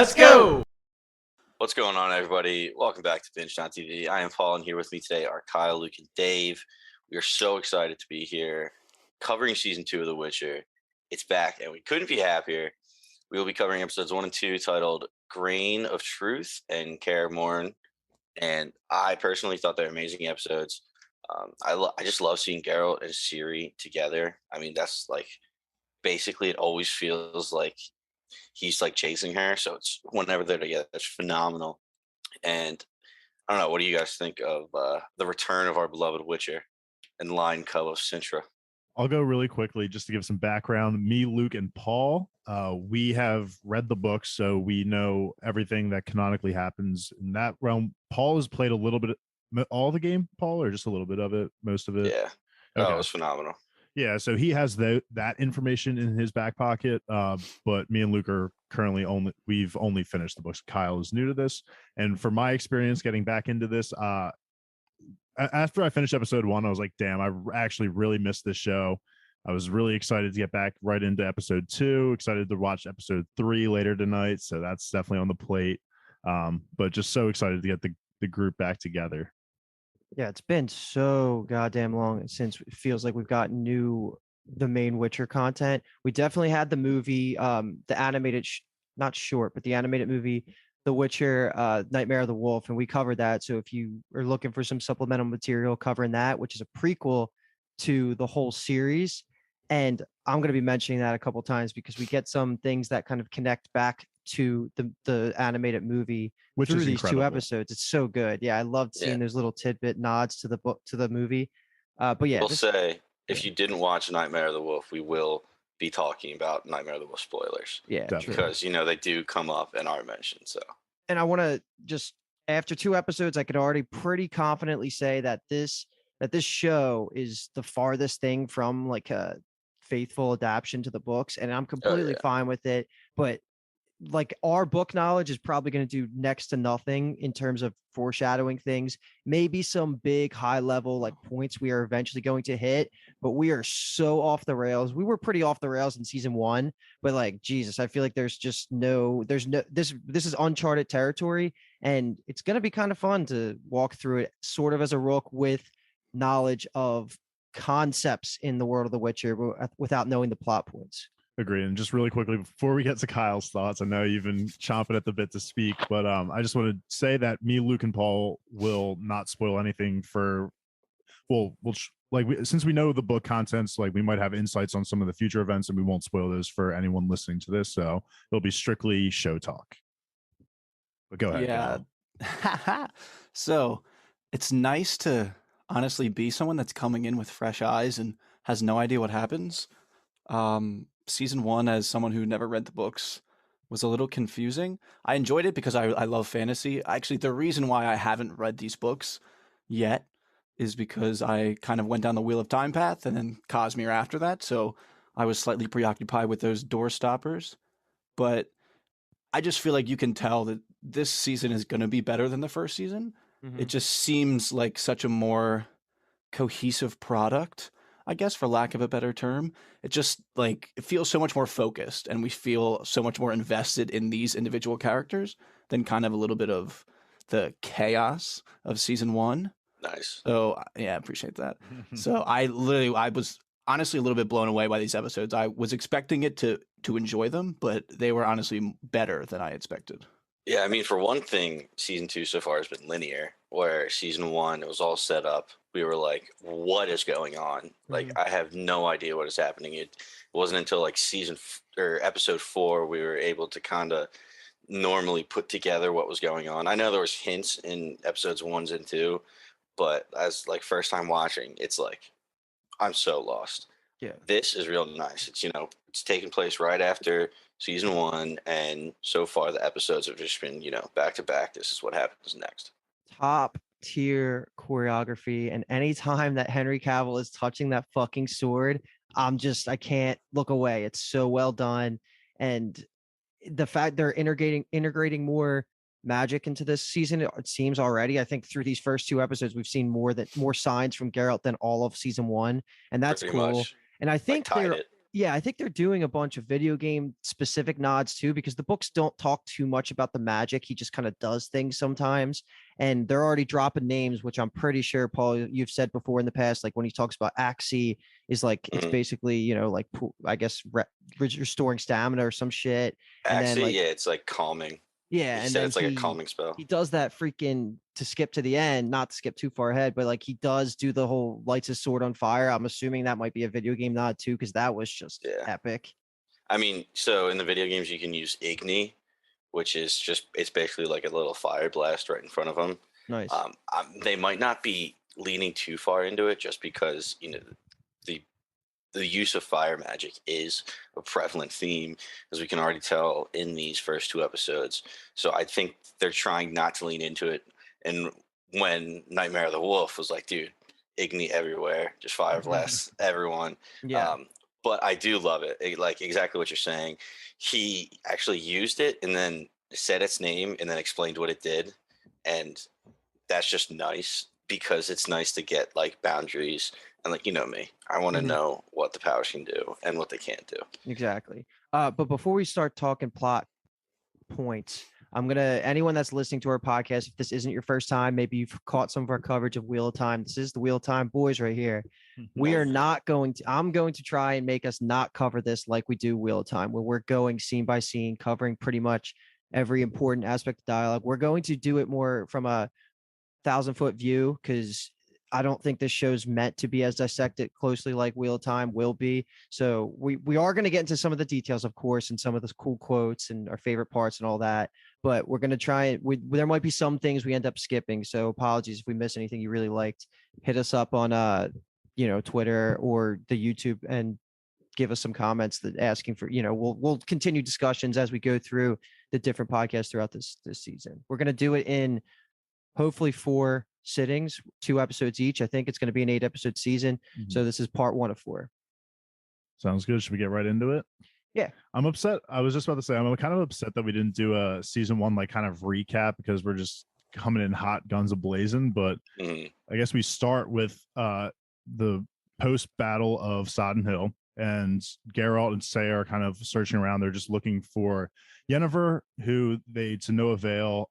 Let's go! What's going on, everybody? Welcome back to BingetownTV. I am Paul, and here with me today are Kyle, Luke, and Dave. We are so excited to be here covering Season 2 of The Witcher. It's back, and we couldn't be happier. We will be covering episodes 1 and 2 titled Grain of Truth and Kaer Morhen. And I personally thought they were amazing episodes. I just love seeing Geralt and Ciri together. I mean, that's like basically it always feels like he's like chasing her. So it's whenever they're together, it's phenomenal. And I don't know, what do you guys think of the return of our beloved Witcher and line cub of Cintra? I'll go really quickly just to give some background. Me, Luke, and Paul, we have read the books, so we know everything that canonically happens in that realm. Paul has played a little bit, all the game, Paul, or just a little bit of it, most of it? Yeah, that was phenomenal. Yeah, so he has that information in his back pocket, but me and Luke are currently we've only finished the books. Kyle is new to this, and for my experience getting back into this, after I finished episode 1, I was like, damn, I actually really missed this show. I was really excited to get back right into episode 2, excited to watch episode 3 later tonight, so that's definitely on the plate. But just so excited to get the group back together. Yeah, it's been so goddamn long since it feels like we've got the main Witcher content. We definitely had the movie, the animated, not short, but the animated movie, The Witcher, Nightmare of the Wolf, and we covered that. So if you are looking for some supplemental material covering that, which is a prequel to the whole series, and I'm going to be mentioning that a couple times because we get some things that kind of connect back to the animated movie through these two episodes. It's so good. Yeah, I loved seeing those little tidbit nods to the book, to the movie. But yeah, We'll say if you didn't watch Nightmare of the Wolf, we will be talking about Nightmare of the Wolf spoilers. Yeah, because they do come up and are mentioned. So, and I want to just, after 2 episodes, I could already pretty confidently say that this show is the farthest thing from like a faithful adaptation to the books, and I'm completely fine with it. But like, our book knowledge is probably going to do next to nothing in terms of foreshadowing things. Maybe some big high level like points we are eventually going to hit, but we are so off the rails. We were pretty off the rails in season 1, but like, Jesus, I feel like this is uncharted territory, and it's going to be kind of fun to walk through it sort of as a rook with knowledge of concepts in the world of The Witcher without knowing the plot points. Agree. And just really quickly before we get to Kyle's thoughts, I know you've been chomping at the bit to speak, but I just want to say that me, Luke, and Paul will not spoil anything for. Since we know the book contents, like we might have insights on some of the future events, and we won't spoil those for anyone listening to this. So it'll be strictly show talk. But go ahead. Yeah. So it's nice to honestly be someone that's coming in with fresh eyes and has no idea what happens. Season 1, as someone who never read the books, was a little confusing. I enjoyed it because I love fantasy. Actually, the reason why I haven't read these books yet is because I kind of went down the Wheel of Time path and then Cosmere after that. So I was slightly preoccupied with those door stoppers. But I just feel like you can tell that this season is going to be better than the first season. Mm-hmm. It just seems like such a more cohesive product, I guess, for lack of a better term. It just like, it feels so much more focused, and we feel so much more invested in these individual characters than kind of a little bit of the chaos of season 1. Nice. So yeah, I appreciate that. So I was honestly a little bit blown away by these episodes. I was expecting it to enjoy them, but they were honestly better than I expected. Yeah, I mean, for one thing, season 2 so far has been linear, where season 1, it was all set up. We were like, what is going on? Mm-hmm. Like, I have no idea what is happening. It wasn't until like episode 4 we were able to kind of normally put together what was going on. I know there was hints in episodes 1 and 2, but as like first time watching, it's like, I'm so lost. Yeah. This is real nice. It's, it's taking place right after season 1, and so far the episodes have just been, back to back. This is what happens next. Top tier choreography, and anytime that Henry Cavill is touching that fucking sword, I can't look away. It's so well done, and the fact they're integrating more magic into this season, it seems already. I think through these first 2 episodes, we've seen more signs from Geralt than all of season 1, and that's pretty cool. Much. And I think Yeah, I think they're doing a bunch of video game specific nods too, because the books don't talk too much about the magic. He just kind of does things sometimes, and they're already dropping names, which I'm pretty sure, Paul, you've said before in the past. Like when he talks about Axie, is like it's Mhm. basically like I guess restoring stamina or some shit, and then Actually, like yeah, it's like calming. yeah, He and said then it's like a calming spell. he does that freaking to skip to the end, not to skip too far ahead, but like he does do the whole lights his sword on fire. I'm assuming that might be a video game nod too, because that was just Yeah. epic. I mean, so in the video games, you can use Igni, which is it's basically like a little fire blast right in front of them. Nice. They might not be leaning too far into it just because, the the use of fire magic is a prevalent theme, as we can already tell in these first 2 episodes. So I think they're trying not to lean into it. And when Nightmare of the Wolf was like, dude, Igni everywhere, just fire blast everyone. Yeah. But I do love it. Like exactly what you're saying. He actually used it and then said its name and then explained what it did. And that's just nice, because it's nice to get like boundaries, and like, me, I want to Mhm. know what the powers can do and what they can't do. Exactly. But before we start talking plot points, anyone that's listening to our podcast, if this isn't your first time, maybe you've caught some of our coverage of Wheel of Time. This is the Wheel of Time boys right here. We are not going to, I'm going to try and make us not cover this like we do Wheel of Time, where we're going scene by scene, covering pretty much every important aspect of dialogue. We're going to do it more from a 1,000-foot view, because I don't think this show's meant to be as dissected closely like Wheel of Time will be. So we are going to get into some of the details, of course, and some of the cool quotes and our favorite parts and all that. But we're going to try it. There might be some things we end up skipping. So apologies if we miss anything you really liked. Hit us up on Twitter or the YouTube and give us some comments that asking for, we'll continue discussions as we go through the different podcasts throughout this season. We're going to do it in hopefully 4 sittings, 2 episodes each. I think it's going to be an 8-episode season. So this is part 1 of 4. Sounds good. Should we get right into it? Yeah. I'm upset. I was just about to say, I'm kind of upset that we didn't do a season 1 like kind of recap, because we're just coming in hot, guns a-blazing. But I guess we start with the post-battle of Sodden Hill, and Geralt and Say are kind of searching around. They're just looking for Yennefer, who they, to no avail,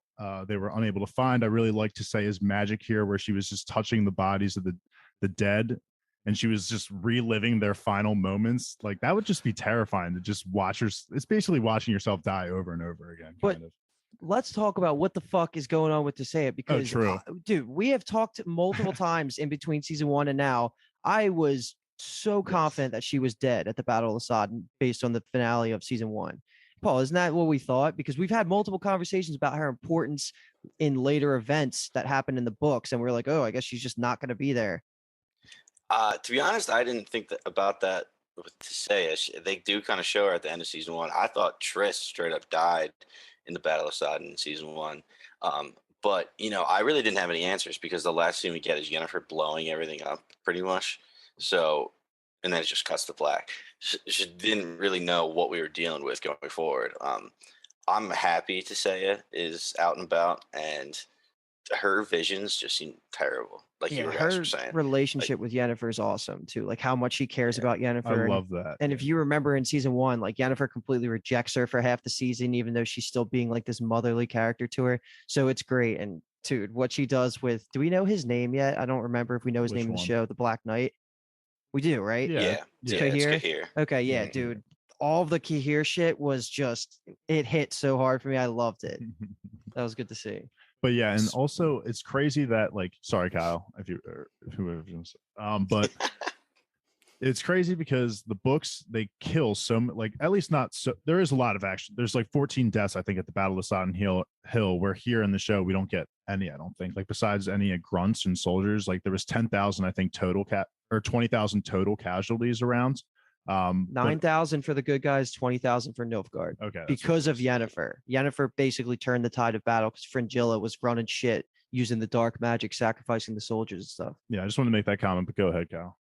they were unable to find. I really like to say his magic here, where she was just touching the bodies of the dead, and she was just reliving their final moments. Like that would just be terrifying to just watch her. It's basically watching yourself die over and over again. Kind of. Let's talk about what the fuck is going on with Tisea, because dude, we have talked multiple times in between season 1 and now. I was so confident that she was dead at the Battle of Sodden based on the finale of season 1. Paul, isn't that what we thought? Because we've had multiple conversations about her importance in later events that happened in the books, and we're like, oh, I guess she's just not going to be there. To be honest, I didn't think about that with Tisea. They do kind of show her at the end of season 1. I thought Triss straight up died in the Battle of Sodden in season 1. But, I really didn't have any answers, because the last scene we get is Yennefer blowing everything up pretty much. So, and then it just cuts to black. She didn't really know what we were dealing with going forward. I'm happy Tisea is out and about, and her visions just seem terrible. Like you guys were saying, relationship with Yennefer is awesome too. Like how much she cares about Yennefer. I love that. And if you remember in season 1, like Yennefer completely rejects her for half the season, even though she's still being like this motherly character to her. So it's great. And dude, what she does with, do we know his name yet? I don't remember if we know his name in the show, the Black Knight. We do, right? Yeah. It's Kaer. Okay, yeah, dude. All of the Kaer shit was just, it hit so hard for me. I loved it. That was good to see. But yeah, and also it's crazy that, like, sorry, Kyle, if you or whoever, but it's crazy because the books, they kill like, at least not so. There is a lot of action. There's like 14 deaths, I think, at the Battle of Sodden Hill. Where here in the show we don't get any. I don't think, like, besides any grunts and soldiers. Like there was 10,000, I think, total or 20,000 total casualties around. 9,000 for the good guys, 20,000 for Nilfgaard. Okay, because of Yennefer. Yennefer basically turned the tide of battle because Fringilla was running shit using the dark magic, sacrificing the soldiers and stuff. Yeah, I just want to make that comment, but go ahead, Kyle.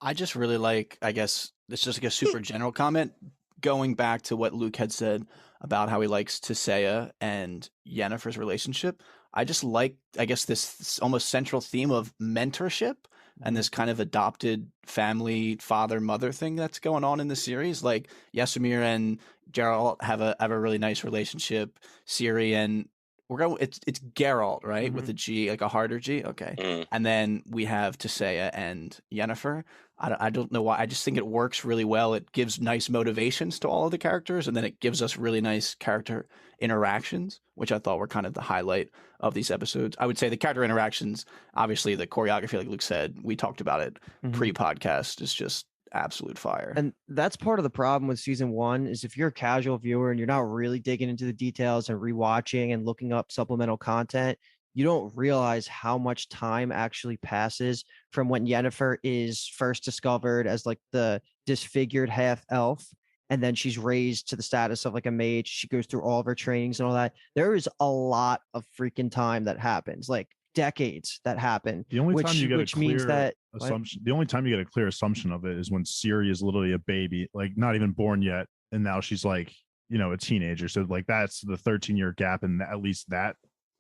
I just really like, I guess it's just like a super general comment, going back to what Luke had said about how he likes Tisea and Yennefer's relationship. I just like, I guess, this almost central theme of mentorship and this kind of adopted family father-mother thing that's going on in the series. Like Yasamir and Geralt have a really nice relationship. Ciri and it's Geralt, right? With a G, like a harder G. Okay. Mm. And then we have Tisea and Yennefer. I don't know why. I just think it works really well. It gives nice motivations to all of the characters, and then it gives us really nice character interactions, which I thought were kind of the highlight of these episodes. I would say the character interactions, obviously the choreography, like Luke said, we talked about it pre-podcast, is just absolute fire. And that's part of the problem with season 1 is if you're a casual viewer and you're not really digging into the details and rewatching and looking up supplemental content, you don't realize how much time actually passes from when Yennefer is first discovered as like the disfigured half elf, and then she's raised to the status of like a mage. She goes through all of her trainings and all that. There is a lot of freaking time that happens, like decades that happen. The only time you get a means clear that assumption, the only time you get a clear assumption of it is when Ciri is literally a baby, like not even born yet, and now she's like, you know, a teenager. So like that's the 13-year gap, and at least that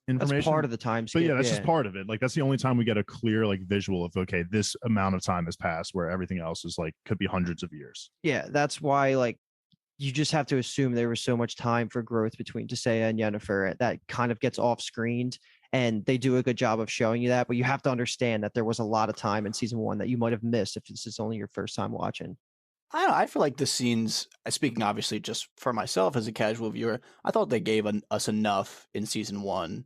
information. That's part of the time skip. But yeah, that's just part of it. Like that's the only time we get a clear like visual of, okay, this amount of time has passed, where everything else is like could be hundreds of years. Yeah, that's why like you just have to assume there was so much time for growth between Tisea and Yennefer that kind of gets off screened, and they do a good job of showing you that. But you have to understand that there was a lot of time in season 1 that you might have missed if this is only your first time watching. I don't know. I feel like the scenes, speaking obviously just for myself as a casual viewer, I thought they gave us enough in season 1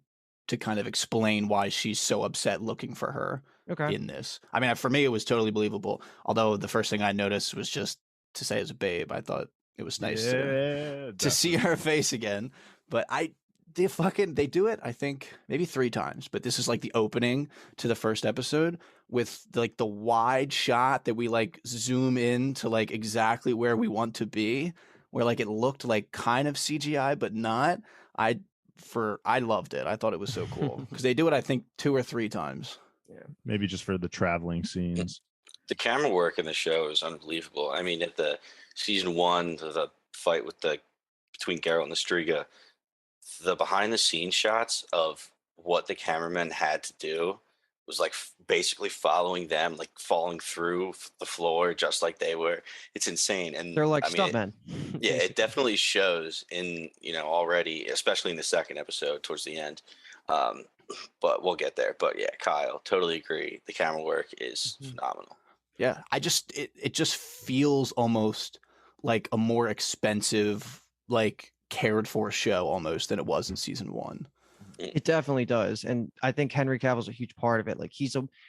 to kind of explain why she's so upset looking for her in this. I mean, for me, it was totally believable. Although the first thing I noticed was just Tisea as a babe. I thought it was nice to see her face again. But they do it, I think, maybe 3 times. But this is like the opening to the first episode with like the wide shot that we like zoom in to like exactly where we want to be, where like it looked like kind of CGI, but not. I loved it. I thought it was so cool because they do it, I think, 2 or 3 times. Yeah, maybe just for the traveling scenes. The camera work in the show is unbelievable. I mean, at the season 1, the fight between Geralt and the Striga, the behind the scenes shots of what the cameraman had to do was like basically following them, like falling through the floor just like they were. It's insane. And they're like stuntmen. Yeah, it definitely shows in, you know, already, especially in the second episode towards the end. But we'll get there. But yeah, Kyle, totally agree. The camera work is phenomenal. Yeah, it just feels almost like a more expensive, like cared for show almost than it was in season 1. It definitely does. And I think Henry Cavill's a huge part of it. Like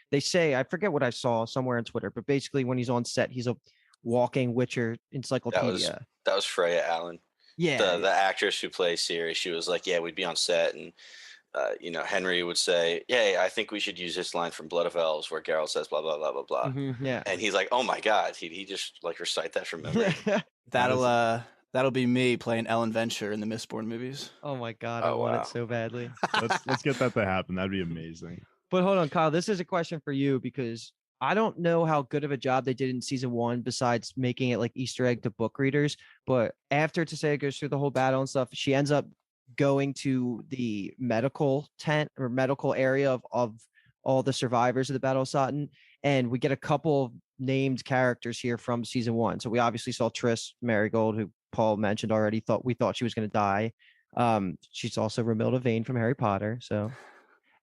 they say, I forget what I saw somewhere on Twitter, but basically when he's on set, he's a walking Witcher encyclopedia. That was Freya Allen. Yeah. The actress who plays Ciri, she was like, yeah, we'd be on set and you know, Henry would say, yeah, I think we should use this line from Blood of Elves where Geralt says blah, blah, blah, blah, blah. Yeah. And he's like, oh my God, he just like recite that from memory. That'll be me playing Ellen Venture in the Mistborn movies. Oh my God, I want it so badly. Let's get that to happen. That'd be amazing. But hold on, Kyle, this is a question for you because I don't know how good of a job they did in season 1 besides making it like Easter egg to book readers. But after Tisea goes through the whole battle and stuff, she ends up going to the medical tent or medical area of all the survivors of the Battle of Sodden. And we get a couple of named characters here from season 1. So we obviously saw Triss Marigold, who Paul mentioned already. We thought she was going to die. She's also Romilda Vane from Harry Potter. So,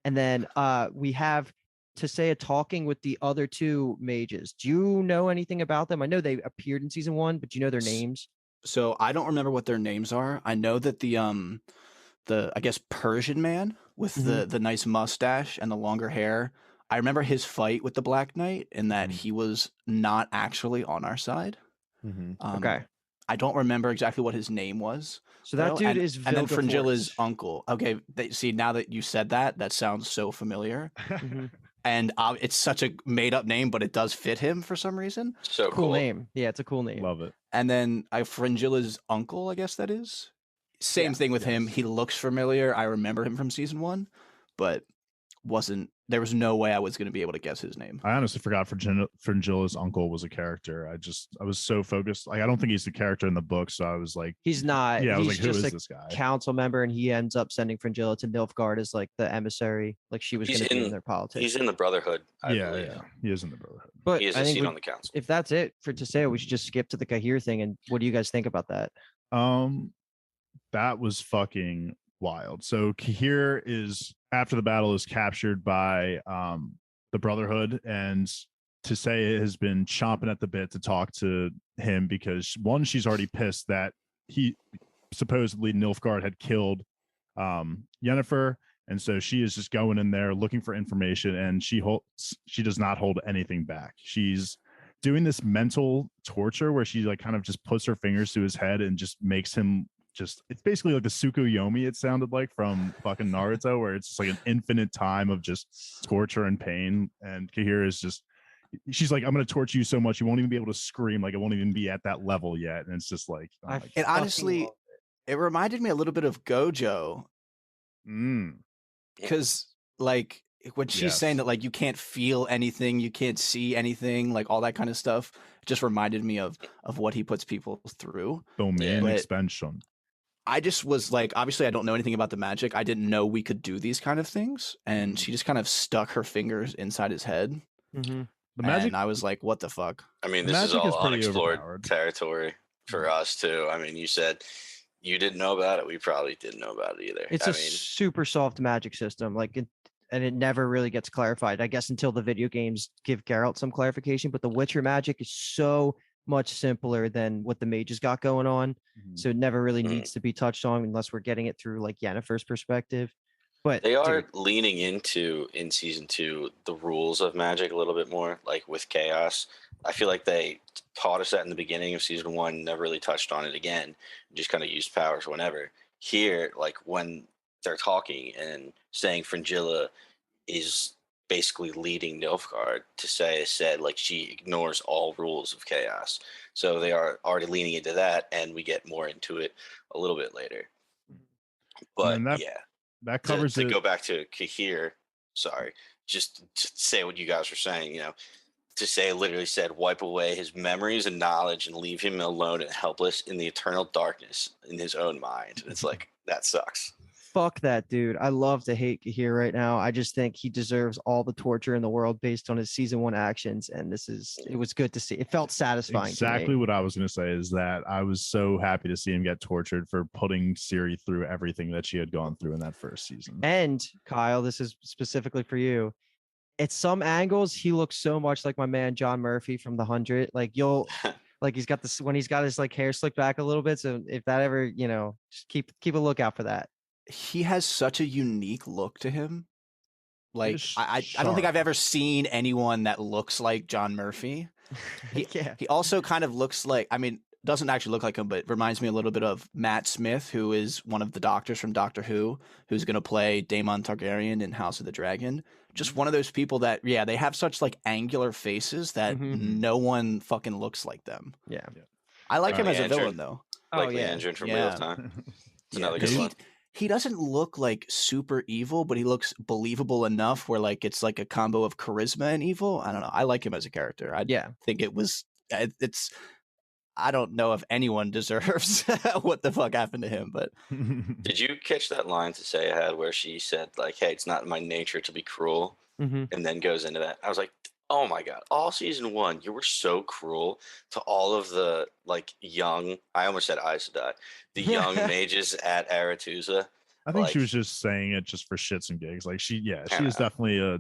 and then we have Tisea talking with the other 2 mages. Do you know anything about them? I know they appeared in season 1, but do you know their names? So I don't remember what their names are. I know that the I guess Persian man with the nice mustache and the longer hair. I remember his fight with the Black Knight and that he was not actually on our side. Okay. I don't remember exactly what his name was. So that dude is and then Fringilla's uncle. Okay, see, now that you said that sounds so familiar. And it's such a made up name, but it does fit him for some reason. So cool name. Yeah, it's a cool name. Love it. And then Fringilla's uncle, I guess that is. Same thing with him. He looks familiar. I remember him from season 1, but there was no way I was going to be able to guess his name. I honestly forgot Fringilla's uncle was a character. I was so focused. Like, I don't think he's the character in the book. So I was like, he's not. Yeah, I was he's like, who just is a this guy? council member, and he ends up sending Fringilla to Nilfgaard as like the emissary, like she was going to be in their politics. He's in the Brotherhood. I Yeah, believe. yeah, he is in the Brotherhood. But He is I a think seat on the council. if that's it for Tiseo, we should just skip to the Kahir thing. And what do you guys think about that? That was fucking wild. So Kahir is, after the battle, is captured by the Brotherhood, and Tiseo has been chomping at the bit to talk to him because, one, she's already pissed that he supposedly Nilfgaard had killed Yennefer, and so she is just going in there looking for information, and she does not hold anything back. She's doing this mental torture where she like kind of just puts her fingers to his head and just makes him it's basically like the Tsukuyomi, it sounded like, from fucking Naruto, where it's just like an infinite time of just torture and pain. And Kahir is she's like, I'm going to torture you so much you won't even be able to scream. Like, it won't even be at that level yet. And it's just like, and honestly, it reminded me a little bit of Gojo. Because like when she's saying that, like, you can't feel anything, you can't see anything, like all that kind of stuff, it just reminded me of what he puts people through. Domain expansion. I just was like, obviously I don't know anything about the magic. I didn't know we could do these kind of things. And she just kind of stuck her fingers inside his head. Mm-hmm. The magic, and I was like, what the fuck? I mean, this is all unexplored territory for us too. I mean, you said you didn't know about it. We probably didn't know about it either. It's super soft magic system. Like, and it never really gets clarified, I guess, until the video games give Geralt some clarification. But the Witcher magic is so much simpler than what the mages got going on. So it never really needs to be touched on unless we're getting it through like Yennefer's perspective. But they are leaning into, in season 2, the rules of magic a little bit more, like with chaos. I feel like they taught us that in the beginning of season 1, never really touched on it again, just kind of used powers whenever. Here, like when they're talking and saying Fringilla is basically leading Nilfgaard, said like she ignores all rules of chaos. So they are already leaning into that, and we get more into it a little bit later. But that covers to go back to Kahir. Sorry, just to say what you guys were saying. Tiseo literally said, "Wipe away his memories and knowledge, and leave him alone and helpless in the eternal darkness in his own mind." And it's like, that sucks. Fuck that dude. I love to hate Kahir right now. I just think he deserves all the torture in the world based on his season 1 actions. And it was good to see. It felt satisfying. Exactly what I was going to say is that I was so happy to see him get tortured for putting Ciri through everything that she had gone through in that first season. And Kyle, this is specifically for you. At some angles, he looks so much like my man John Murphy from The 100. Like like he's got this when he's got his like hair slicked back a little bit. So if that ever, just keep a lookout for that. He has such a unique look to him. Like I don't think I've ever seen anyone that looks like John Murphy. He also kind of looks like, I mean, doesn't actually look like him, but reminds me a little bit of Matt Smith, who is one of the doctors from Doctor Who, who's going to play Daemon Targaryen in House of the Dragon. Just one of those people that, they have such like angular faces that no one fucking looks like them. Yeah. I like him as a villain though. Like Leandrin from Wheel of Time. It's another good one. He doesn't look like super evil, but he looks believable enough where like it's like a combo of charisma and evil. I don't know. I like him as a character. I think I don't know if anyone deserves what the fuck happened to him, but did you catch that line Tiseo had where she said like, "Hey, it's not in my nature to be cruel," and then goes into that? I was like, oh my god! All season 1, you were so cruel to all of the like young. I almost said Aes Sedai, the young mages at Aretusa. I think she was just saying it just for shits and gigs. Like she is definitely a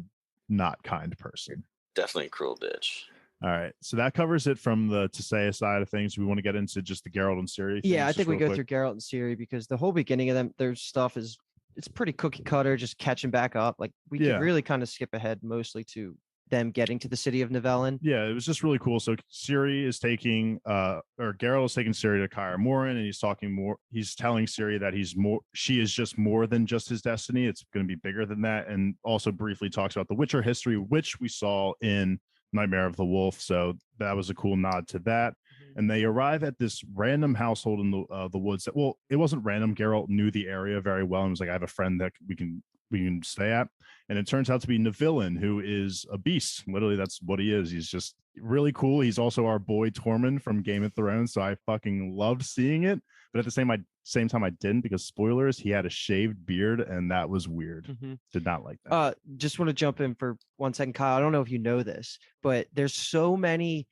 not kind person. Definitely a cruel bitch. All right, so that covers it from the Tiseo side of things. We want to get into just the Geralt and Ciri. Yeah, I think we go through Geralt and Ciri because the whole beginning of their stuff it's pretty cookie cutter, just catching back up. Like we could really kind of skip ahead mostly to them getting to the city of Nivellen. Yeah, it was just really cool. So Ciri is taking Geralt is taking Ciri to Kaer Morhen, and he's telling Ciri that she is just more than just his destiny. It's going to be bigger than that. And also briefly talks about the Witcher history, which we saw in Nightmare of the Wolf. So that was a cool nod to that. And they arrive at this random household in the woods. It wasn't random. Geralt knew the area very well and was like, I have a friend that we can we can stay at. And it turns out to be Nivillin, who is a beast. Literally, that's what he is. He's just really cool. He's also our boy Tormund from Game of Thrones, so I fucking loved seeing it. But at the same time, I didn't, because spoilers, he had a shaved beard, and that was weird. Did not like that. Just want to jump in for 1 second, Kyle. I don't know if you know this, but there's so many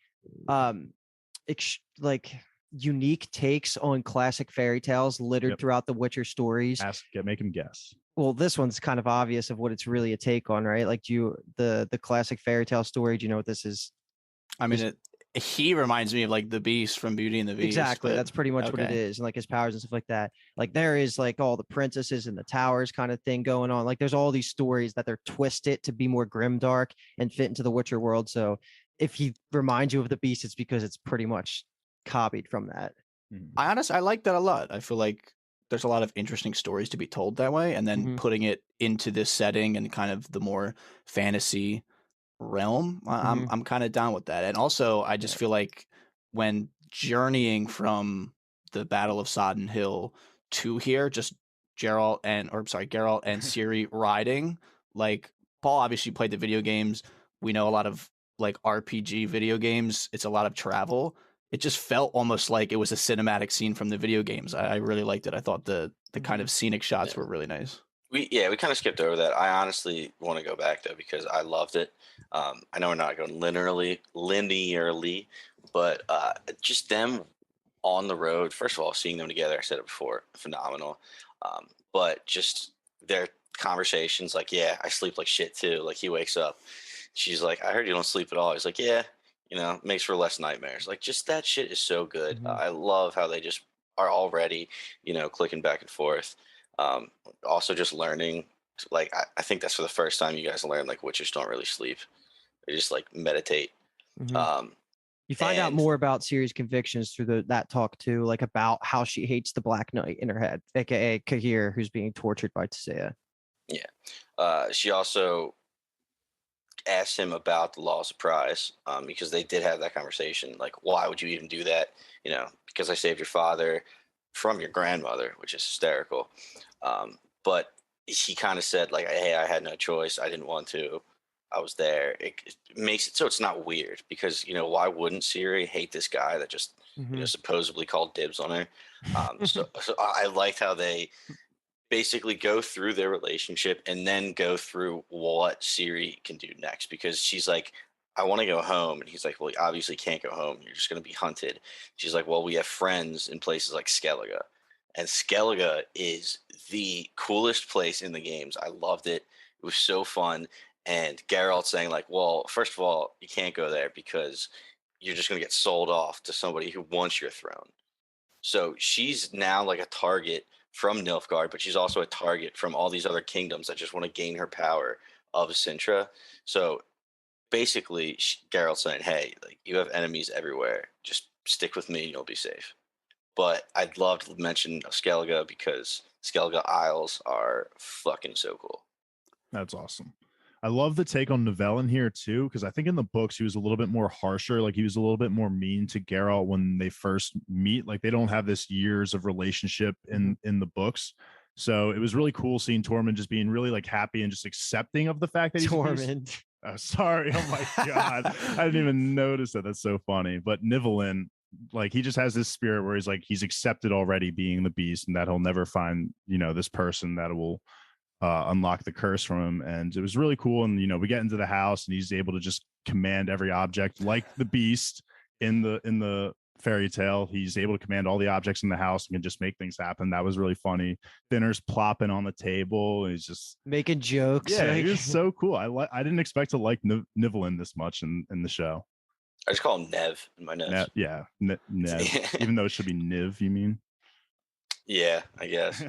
like unique takes on classic fairy tales littered throughout the Witcher stories. Make him guess. Well, this one's kind of obvious of what it's really a take on, right? Like, the classic fairy tale story, do you know what this is? I mean, he reminds me of like the Beast from Beauty and the Beast. Exactly. That's pretty much what it is. And like his powers and stuff like that. Like there is like all the princesses and the towers kind of thing going on. Like there's all these stories that they're twisted to be more grimdark and fit into the Witcher world. So if he reminds you of the Beast, it's because it's pretty much copied from that. I like that a lot. I feel like there's a lot of interesting stories to be told that way. And then putting it into this setting and kind of the more fantasy realm, I'm kind of down with that. And also I just feel like when journeying from the Battle of Sodden Hill to here, just Geralt and Ciri riding, like Paul obviously played the video games. We know a lot of like RPG video games. It's a lot of travel. It just felt almost like it was a cinematic scene from the video games. I really liked it. I thought the kind of scenic shots were really nice. We kind of skipped over that. I honestly want to go back though, because I loved it. I know we're not going linearly, but just them on the road. First of all, seeing them together, I said it before, phenomenal. But just their conversations, like, yeah, I sleep like shit too. Like he wakes up, she's like, I heard you don't sleep at all. He's like, yeah, makes for less nightmares. Like just that shit is so good. I love how they just are already, clicking back and forth. Also just learning, like I think that's for the first time you guys learn like witches don't really sleep. They just like meditate. You find out more about Ciri's convictions through that talk too, like about how she hates the Black Knight in her head, aka Kaer, who's being tortured by Tisea. Yeah. She also asked him about the law of surprise, because they did have that conversation. Like, why would you even do that? Because I saved your father from your grandmother, which is hysterical. But he kind of said like, hey, I had no choice. I didn't want to. I was there. It makes it so it's not weird, because why wouldn't Ciri hate this guy that just supposedly called dibs on her? So I liked how they basically go through their relationship and then go through what Ciri can do next, because she's like, I want to go home. And he's like, well, you obviously can't go home. You're just going to be hunted. She's like, well, we have friends in places like Skellige. And Skellige is the coolest place in the games. I loved it. It was so fun. And Geralt saying like, well, first of all, you can't go there because you're just going to get sold off to somebody who wants your throne. So she's now like a target from Nilfgaard, but she's also a target from all these other kingdoms that just want to gain her power of Cintra. So basically, Geralt's saying, hey, like you have enemies everywhere. Just stick with me and you'll be safe. But I'd love to mention Skellige, because Skellige Isles are fucking so cool. That's awesome. I love the take on Nivellin here too, because I think in the books he was a little bit more harsher. Like he was a little bit more mean to Geralt when they first meet. Like they don't have this years of relationship in the books. So it was really cool seeing Tormund just being really like happy and just accepting of the fact that he's Tormund. Oh, sorry. Oh my God. I didn't even notice that. That's so funny. But Nivellin, like he just has this spirit where he's like, he's accepted already being the beast, and that he'll never find, this person that will unlock the curse from him. And it was really cool. And we get into the house and he's able to just command every object like the beast in the fairy tale. He's able to command all the objects in the house and can just make things happen. That was really funny. Dinner's plopping on the table. He's just making jokes. Yeah, he was so cool. I didn't expect to like Nivellin this much in the show. I just call him Nev in my notes. Nev. Even though it should be Niv, you mean? Yeah, I guess.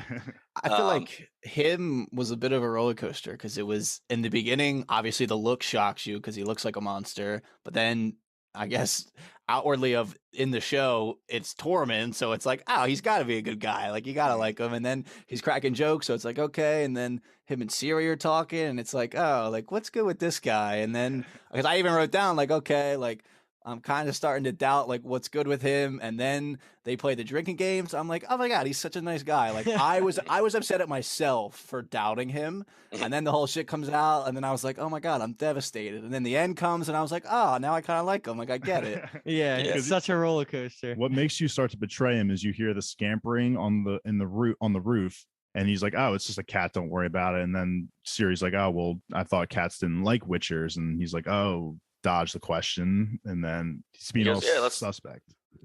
I feel like him was a bit of a roller coaster, because it was in the beginning, obviously the look shocks you because he looks like a monster, but then I guess outwardly in the show it's Tormund, so it's like, oh, he's got to be a good guy, like you gotta like him, and then he's cracking jokes, so it's like, okay, and then him and Ciri are talking, and it's like, oh, like what's good with this guy? And then because I even wrote down like, okay, like I'm kind of starting to doubt like what's good with him. And then they play the drinking games. I'm like, oh my god, he's such a nice guy. Like I was upset at myself for doubting him. And then the whole shit comes out, and then I was like, oh my god, I'm devastated. And then the end comes, and I was like, oh, now I kind of like him. Like I get it. Yeah, it's such a roller coaster. What makes you start to betray him is you hear the scampering on the roof, and he's like, oh, it's just a cat, don't worry about it. And then Siri's like, oh well, I thought cats didn't like witchers, and he's like, oh, dodge the question. And then he's being all suspect.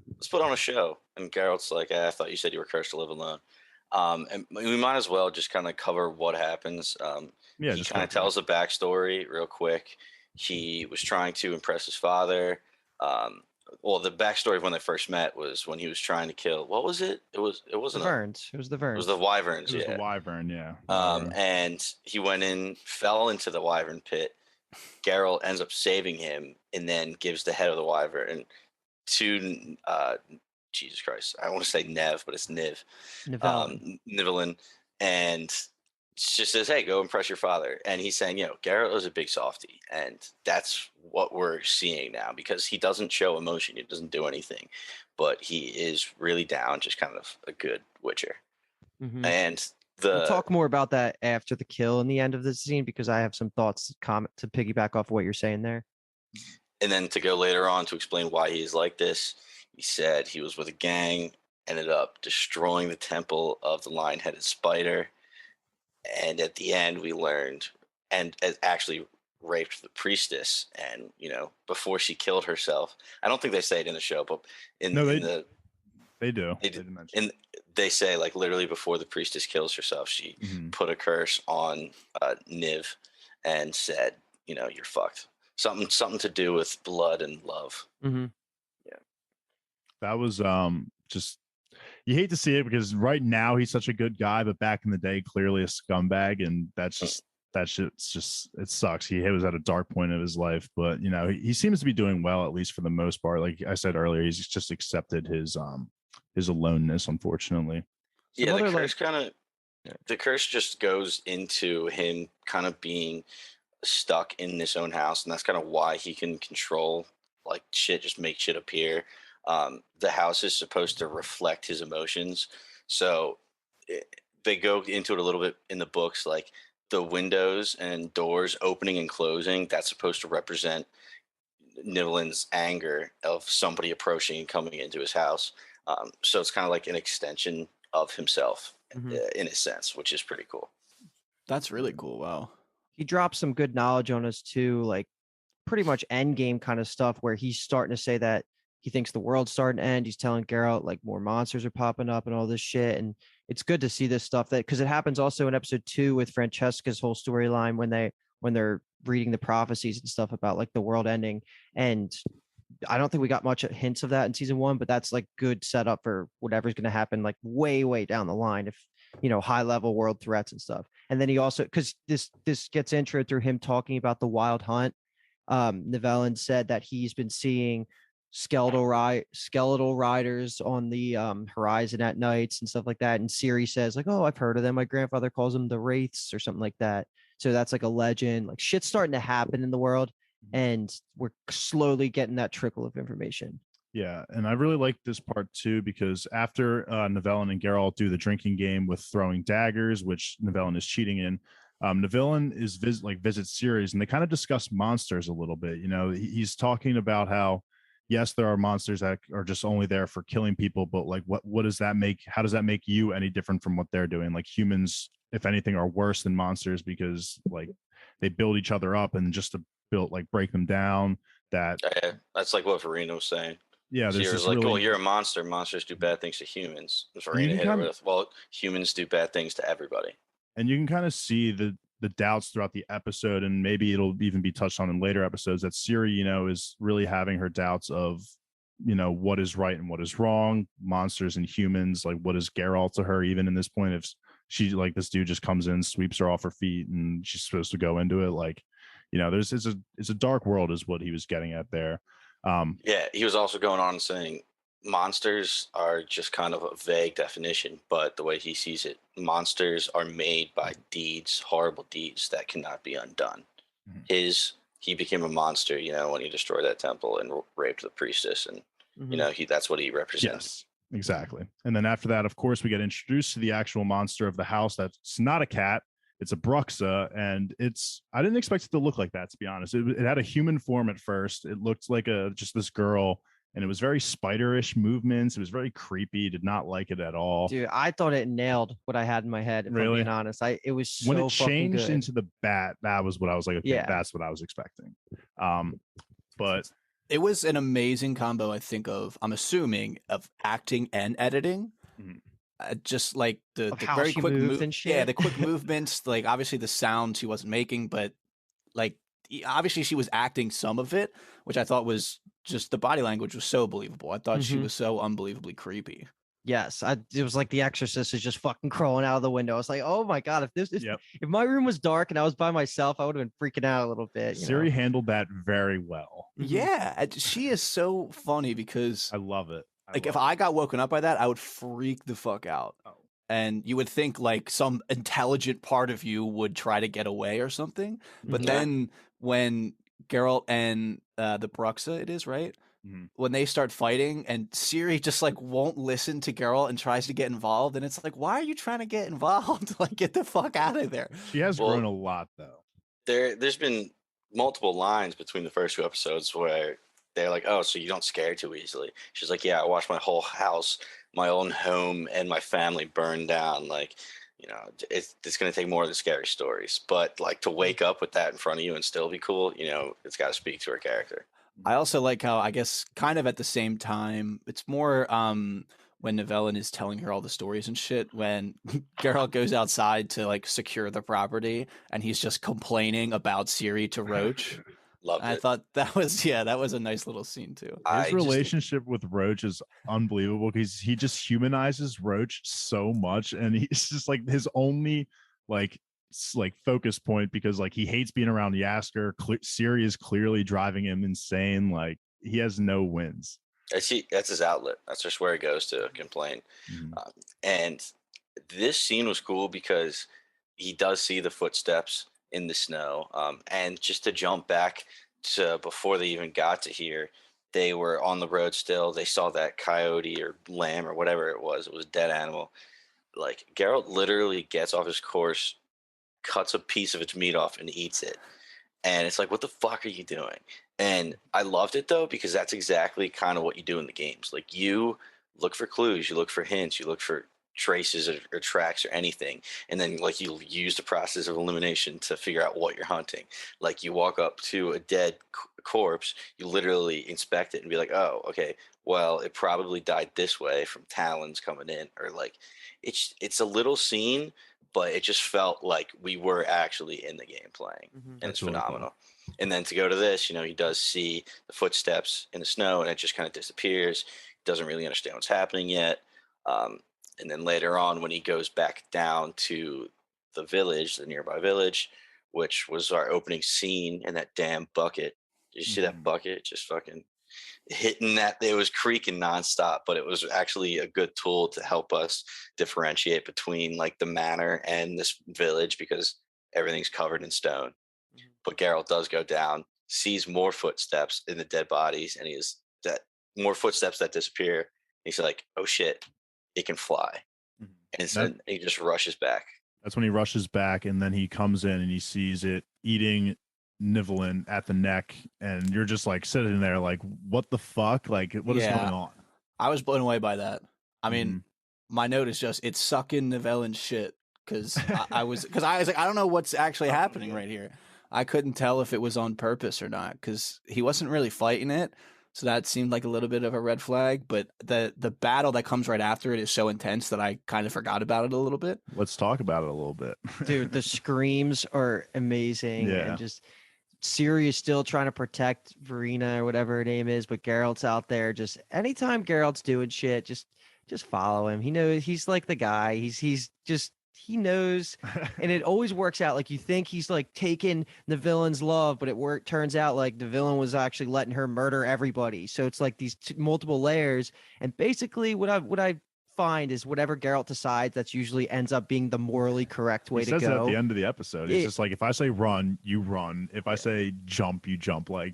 Let's put on a show. And Geralt's like, I thought you said you were cursed to live alone. And we might as well just kind of cover what happens. He kind of tells the backstory real quick. He was trying to impress his father. Well, the backstory of when they first met was when he was trying to kill. What was it? It wasn't the Verns. It was the Verns. It was the Wyverns. It was the Wyvern, yeah. And he went in, fell into the Wyvern pit. Geralt ends up saving him, and then gives the head of the Wyvern to Jesus Christ, I want to say Nev, but it's Niv. Nivellen, and just says, hey, go impress your father. And he's saying, Geralt is a big softie, and that's what we're seeing now, because he doesn't show emotion, he doesn't do anything, but he is really down, just kind of a good witcher. And we'll talk more about that after the kill in the end of the scene, because I have some thoughts to piggyback off what you're saying there. And then to go later on to explain why he's like this, he said he was with a gang, ended up destroying the temple of the lion-headed spider, and at the end we learned, and actually raped the priestess, and before she killed herself. I don't think they say it in the show, but they do. And they say, like, literally before the priestess kills herself, she put a curse on Niv and said, you're fucked. Something to do with blood and love. That was just, you hate to see it, because right now he's such a good guy, but back in the day, clearly a scumbag, and that shit's just, it sucks. He was at a dark point of his life, but he seems to be doing well, at least for the most part. Like I said earlier, he's just accepted his aloneness, unfortunately. The curse just goes into him kind of being stuck in his own house, and that's kind of why he can control like shit, just make shit appear. The house is supposed to reflect his emotions, so they go into it a little bit in the books, like the windows and doors opening and closing, that's supposed to represent Nivellen's anger of somebody approaching and coming into his house. So it's kind of like an extension of himself in a sense, which is pretty cool. That's really cool. Wow. He drops some good knowledge on us too, like pretty much end game kind of stuff, where he's starting to say that he thinks the world's starting to end. He's telling Geralt like more monsters are popping up and all this shit. And it's good to see this stuff, that because it happens also in episode 2 with Francesca's whole storyline when they're reading the prophecies and stuff about like the world ending. And I don't think we got much hints of that in season 1, but that's like good setup for whatever's going to happen like way down the line, if high level world threats and stuff. And then he also, because this gets intro through him talking about the wild hunt. Nivellen said that he's been seeing skeletal riders on the horizon at nights and stuff like that. And Ciri says like, oh, I've heard of them, my grandfather calls them the wraiths or something like that. So that's like a legend. Like shit's starting to happen in the world, and we're slowly getting that trickle of information. Yeah, and I really like this part too, because after Nivellen and Geralt do the drinking game with throwing daggers, which Nivellen is cheating in, Nivellen visits Ciri, and they kind of discuss monsters a little bit. He's talking about how, yes, there are monsters that are just only there for killing people, but like what does that make? How does that make you any different from what they're doing? Like humans, if anything, are worse than monsters, because like they build each other up, and just to break them down. That's like what Verena was saying. Yeah, there's this like, well, you're a monster. Monsters do bad things to humans. Verena hit her with, well, humans do bad things to everybody. And you can kind of see the doubts throughout the episode, and maybe it'll even be touched on in later episodes, that Ciri, is really having her doubts of, what is right and what is wrong, monsters and humans. Like, what is Geralt to her, even in this point, if she like this dude just comes in, sweeps her off her feet, and she's supposed to go into it, like, it's a dark world is what he was getting at there. Yeah, he was also going on and saying monsters are just kind of a vague definition, but the way he sees it, monsters are made by deeds, horrible deeds that cannot be undone. he became a monster, when he destroyed that temple and raped the priestess, and that's what he represents. Yes, exactly. And then after that, of course, we get introduced to the actual monster of the house. That's not a cat. It's a Bruxa, and I didn't expect it to look like that, to be honest. It had a human form at first. It looked like just this girl, and it was very spiderish movements. It was very creepy. Did not like it at all. Dude, I thought it nailed what I had in my head, if I'm being honest. It was so when it fucking changed good. into the bat, that was what I was like, okay, Yeah. that's what I was expecting. But it was an amazing combo, I think, I'm assuming, of acting and editing. Mhm. Just like the how very she quick moved and yeah, shit. the quick movements, like obviously the sound she wasn't making, but like obviously she was acting some of it, which I thought was just the body language was so believable. I thought she was so unbelievably creepy. Yes, it was like The Exorcist is just fucking crawling out of the window. I was like, oh my god, if my room was dark and I was by myself, I would have been freaking out a little bit. Siri handled that very well. Yeah, she is so funny because I love it. If I got woken up by that, I would freak the fuck out. Oh. And you would think like some intelligent part of you would try to get away or something. But then when Geralt and the Bruxa, it is, right? When they start fighting and Siri just like won't listen to Geralt and tries to get involved, and it's like, why are you trying to get involved? Like, get the fuck out of there. She has grown a lot, though. There's been multiple lines between the first 2 episodes where they're like, oh, so you don't scare too easily. She's like, yeah, I watched my whole house, my own home, and my family burn down. Like, it's going to take more than scary stories. But like to wake up with that in front of you and still be cool, it's got to speak to her character. I also like how, I guess, kind of at the same time, it's more when Nivellen is telling her all the stories and shit, when Geralt goes outside to like secure the property and he's just complaining about Ciri to Roach. Loved it. I thought that was a nice little scene too. His relationship with Roach is unbelievable because he just humanizes Roach so much, and he's just like his only like focus point, because like he hates being around Yasker. Ciri is clearly driving him insane. Like he has no wins. That's his outlet. That's just where he goes to complain. And this scene was cool because he does see the footsteps in the snow. And just to jump back to before they even got to here, they were on the road still. They saw that coyote or lamb or whatever it was. It was a dead animal. Like Geralt literally gets off his horse, cuts a piece of its meat off and eats it. And it's like, what the fuck are you doing? And I loved it though, because that's exactly kind of what you do in the games. Like you look for clues, you look for hints, you look for traces or tracks or anything. And then like you use the process of elimination to figure out what you're hunting. Like you walk up to a dead corpse, you literally inspect it and be like, oh, okay, well, it probably died this way from talons coming in. Or like it's a little scene, but it just felt like we were actually in the game playing. And it's phenomenal. Cool. And then to go to this, he does see the footsteps in the snow and it just kind of disappears. He doesn't really understand what's happening yet. And then later on, when he goes back down to the village, the nearby village, which was our opening scene in that damn bucket. Did you see that bucket just fucking hitting that? It was creaking nonstop, but it was actually a good tool to help us differentiate between like the manor and this village, because everything's covered in stone. But Geralt does go down, sees more footsteps in the dead bodies, and more footsteps that disappear. He's like, oh shit, it can fly. And then he just rushes back. That's when he rushes back, and then he comes in and he sees it eating Nivellen at the neck, and you're just like sitting there like, what the fuck? Like, what is going on? I was blown away by that. I mean, my note is just it's sucking Nivellen's shit, because I was like, I don't know what's actually happening right here. I couldn't tell if it was on purpose or not, because he wasn't really fighting it. So that seemed like a little bit of a red flag, but the battle that comes right after it is so intense that I kind of forgot about it a little bit. Let's talk about it a little bit. Dude, the screams are amazing. Yeah. And just Ciri is still trying to protect Verena or whatever her name is, but Geralt's out there. Just anytime Geralt's doing shit, just follow him. He knows he's like the guy. He knows, and it always works out. Like you think he's like taking the villain's love, but it turns out like the villain was actually letting her murder everybody. So it's like these multiple layers. And basically, what I find is whatever Geralt decides, that's usually ends up being the morally correct way He to says go. that at the end of the episode. He's just like, if I say run, you run. If I say jump, you jump. Like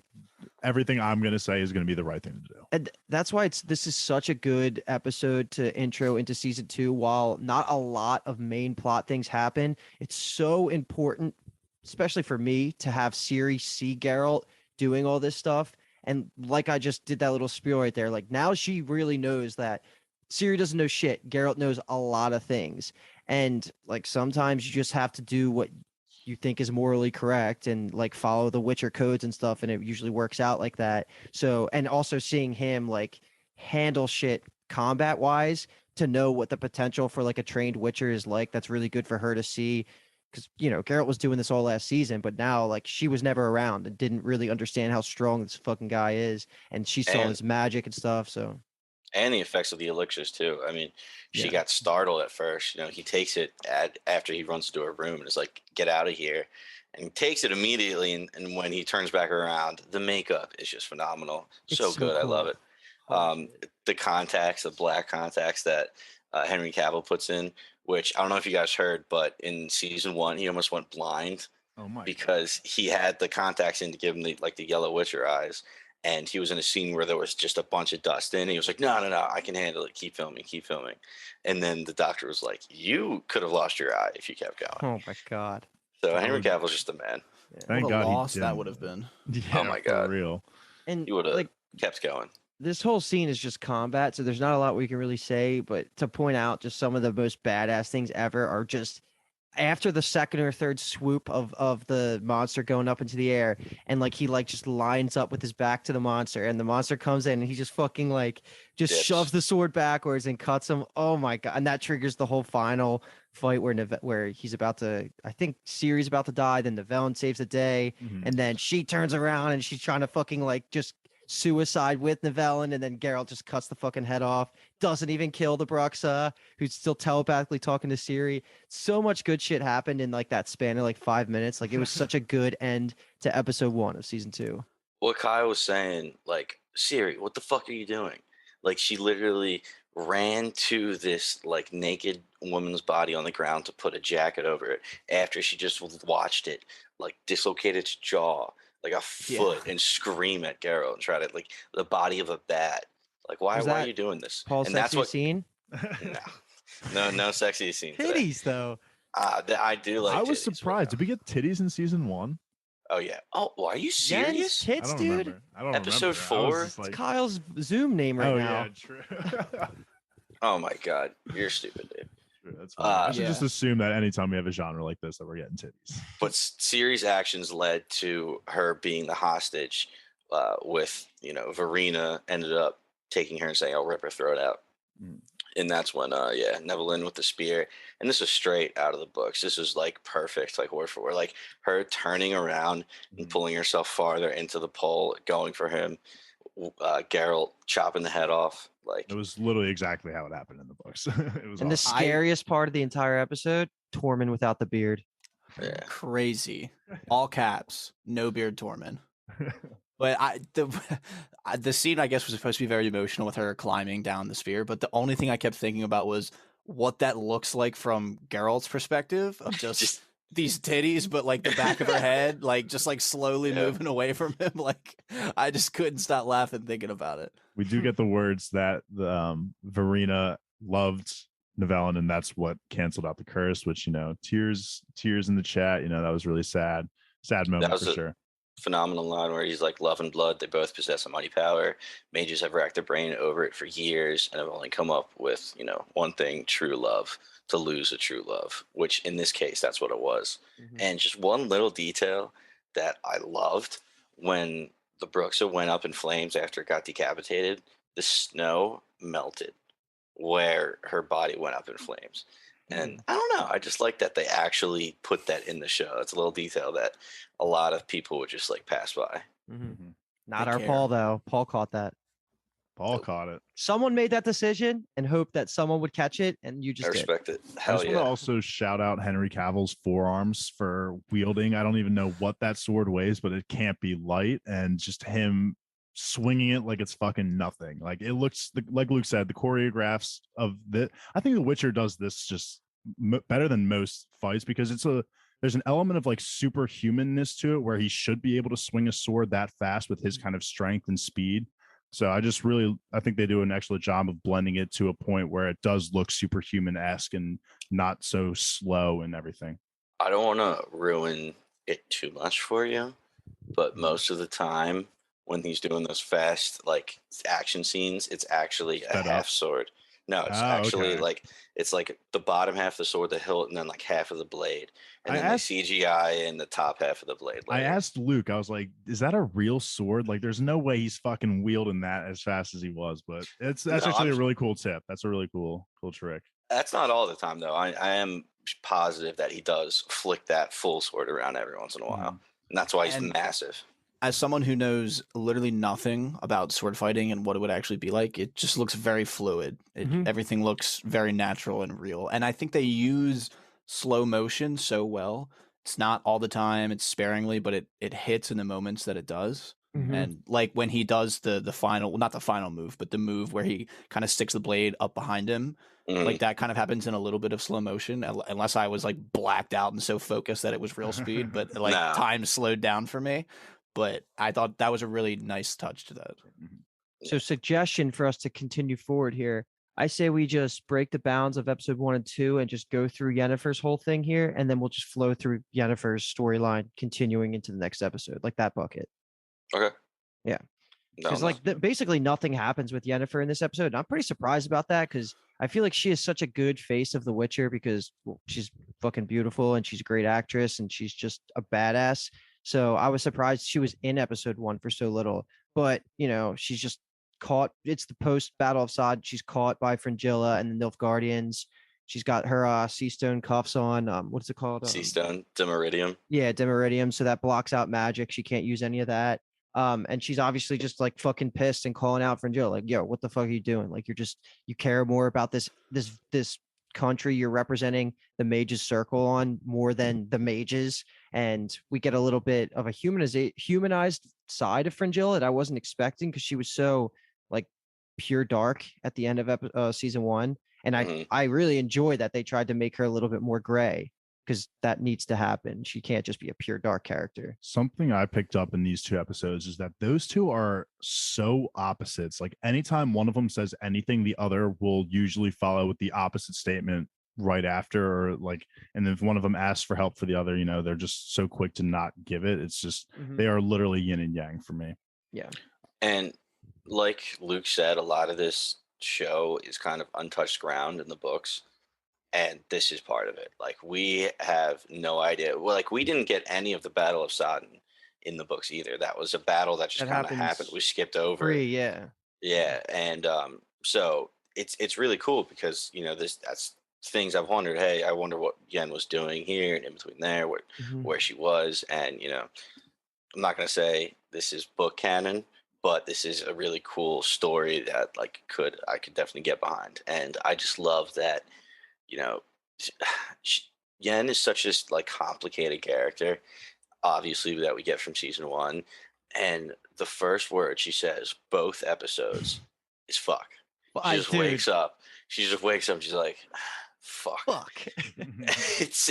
everything I'm gonna say is gonna be the right thing to do. And that's why this is such a good episode to intro into season 2. While not a lot of main plot things happen, it's so important, especially for me, to have Ciri see Geralt doing all this stuff. And like I just did that little spiel right there, like now she really knows that Ciri doesn't know shit. Geralt knows a lot of things. And like sometimes you just have to do what you think is morally correct and like follow the Witcher codes and stuff. And it usually works out like that. So, and also seeing him like handle shit combat wise to know what the potential for like a trained Witcher is like, that's really good for her to see. Because, you know, Geralt was doing this all last season, but now like she was never around and didn't really understand how strong this fucking guy is. And she saw his magic and stuff. So, and the effects of the elixirs too. I mean, she Yeah. got startled at first. You know, he takes it after he runs to her room and is like, "Get out of here," and he takes it immediately. And when he turns back around, the makeup is just phenomenal. It's So so good. I love cool. it. Holy shit. The contacts, the black contacts that Henry Cavill puts in, which I don't know if you guys heard, but in season 1, he almost went blind Oh my! because he had the contacts in to give him the yellow Witcher eyes. And he was in a scene where there was just a bunch of dust in. He was like, no, I can handle it. Keep filming, keep filming. And then the doctor was like, you could have lost your eye if you kept going. Oh my God. So Henry Cavill's just the man. Thank what a God he loss that didn't. would have been. Yeah, Oh my God. for real. And He would have like kept going. this whole scene is just combat, so there's not a lot we can really say, but to point out just some of the most badass things ever are just after the second or third swoop of the monster going up into the air, and like he like just lines up with his back to the monster, and the monster comes in and he just fucking like just Dips. shoves the sword backwards and cuts him. Oh my God. And that triggers the whole final fight where he's about to, I think Ciri's about to die, then Nivellen saves the day, Mhm. and then she turns around and she's trying to fucking like just suicide with Nivellen, and then Geralt just cuts the fucking head off, doesn't even kill the Bruxa, who's still telepathically talking to Ciri. So much good shit happened in like that span of like 5 minutes. Like it was such a good end to episode 1 of season 2. What Kyle was saying, like, Ciri, what the fuck are you doing? Like, she literally ran to this like naked woman's body on the ground to put a jacket over it after she just watched it like dislocate its jaw like a foot and scream at Geralt and try to like the body of a bat. Like, why are you doing this? Paul's and that's sexy what scene? no sexy scene today. Titties though. I do like I was titties, surprised. Did we get titties in season 1? Oh yeah. Oh, well, are you Yen's serious? tits, I don't dude. remember. I don't Episode remember. I was 4? just It's like, Kyle's Zoom name right oh now. yeah, true. Oh my God, you're stupid, dude. True, that's fine. I should Yeah. just assume that anytime we have a genre like this, that we're getting titties. But Ciri's actions led to her being the hostage. With Verena ended up taking her and saying, "I'll rip her throat out." Mm. And that's when Neville with the spear, and this is straight out of the books. This is like perfect, like word for word, like her turning around and pulling herself farther into the pole, going for him. Geralt chopping the head off. Like It was literally exactly how it happened in the books. It was And the awesome. scariest part of the entire episode, Tormund without the beard. yeah. Crazy. All caps. No beard Tormund. But the scene, I guess, was supposed to be very emotional with her climbing down the sphere. But the only thing I kept thinking about was what that looks like from Geralt's perspective of just these titties, but like the back of her head, like just like slowly moving away from him. Like I just couldn't stop laughing thinking about it. We do get the words that Verena loved Nivellen, and that's what canceled out the curse. Which tears in the chat. That was really sad moment for sure. Phenomenal line where he's like, love and blood, they both possess a mighty power. Mages have racked their brain over it for years and have only come up with, one thing, true love, to lose a true love, which in this case, that's what it was. Mm-hmm. And just one little detail that I loved, when the Bruxa went up in flames after it got decapitated, the snow melted where her body went up in flames. And I don't know, I just like that they actually put that in the show. It's a little detail that a lot of people would just like pass by. Mm-hmm. Not They our care. Paul, though. Paul caught that. Paul caught it. Someone made that decision and hoped that someone would catch it, and you I just did. respect it. I Hell just want yeah. to also shout out Henry Cavill's forearms for wielding. I don't even know what that sword weighs, but it can't be light. And just him swinging it like it's fucking nothing. Like it looks like Luke said, the choreographs of the. I think The Witcher does this just better than most fights because there's an element of like superhumanness to it where he should be able to swing a sword that fast with his kind of strength and speed. So I think they do an excellent job of blending it to a point where it does look superhuman-esque and not so slow and everything. I don't want to ruin it too much for you, but most of the time when he's doing those fast like action scenes, it's actually a half sword. No, it's actually like it's like the bottom half of the sword, the hilt, and then like half of the blade, and then CGI in the top half of the blade. Later. I asked Luke, I was like, "Is that a real sword? Like, there's no way he's fucking wielding that as fast as he was." But that's actually a really cool tip. That's a really cool trick. That's not all the time though. I am positive that he does flick that full sword around every once in a while, and that's why he's massive. As someone who knows literally nothing about sword fighting and what it would actually be like, it just looks very fluid. Everything looks very natural and real. And I think they use slow motion so well. It's not all the time, it's sparingly, but it hits in the moments that it does. And like when he does the final, well, not the final move, but the move where he kind of sticks the blade up behind him, like that kind of happens in a little bit of slow motion, unless I was like blacked out and so focused that it was real speed, but like time slowed down for me. But I thought that was a really nice touch to that. So suggestion for us to continue forward here. I say we just break the bounds of episode 1 and 2 and just go through Yennefer's whole thing here. And then we'll just flow through Yennefer's storyline continuing into the next episode, like that bucket. Okay. Yeah. Because basically nothing happens with Yennefer in this episode. And I'm pretty surprised about that because I feel like she is such a good face of The Witcher because she's fucking beautiful and she's a great actress and she's just a badass. So I was surprised she was in episode 1 for so little, but she's just caught. It's the post Battle of Sodden. She's caught by Fringilla and the Nilfgaardians. She's got her sea stone cuffs on. What's it called? Sea stone, Dimeridium. Yeah, Dimeridium. So that blocks out magic. She can't use any of that. And she's obviously just like fucking pissed and calling out Fringilla, like, yo, what the fuck are you doing? Like, you care more about this country you're representing the mages circle on more than the mages. And we get a little bit of a humanized side of Fringilla that I wasn't expecting because she was so like pure dark at the end of season 1. And I really enjoy that they tried to make her a little bit more gray because that needs to happen. She can't just be a pure dark character. Something I picked up in these 2 episodes is that those 2 are so opposites. Like anytime one of them says anything, the other will usually follow with the opposite statement right after, or like, and if one of them asks for help for the other, they're just so quick to not give it. It's just they are literally yin and yang for me. Yeah. And like Luke said, a lot of this show is kind of untouched ground in the books. And this is part of it. Like, we have no idea. Well, like, we didn't get any of the Battle of Sodden in the books either. That was a battle that just kind of happened. We skipped over. Yeah. And so it's really cool because that's things I've wondered. Hey, I wonder what Yen was doing here and in between there, where she was. And I'm not gonna say this is book canon, but this is a really cool story that I could definitely get behind. And I just love that. Yen is such a complicated character, obviously, that we get from season 1, and the first word she says both episodes is fuck. She just wakes up. She's like, fuck.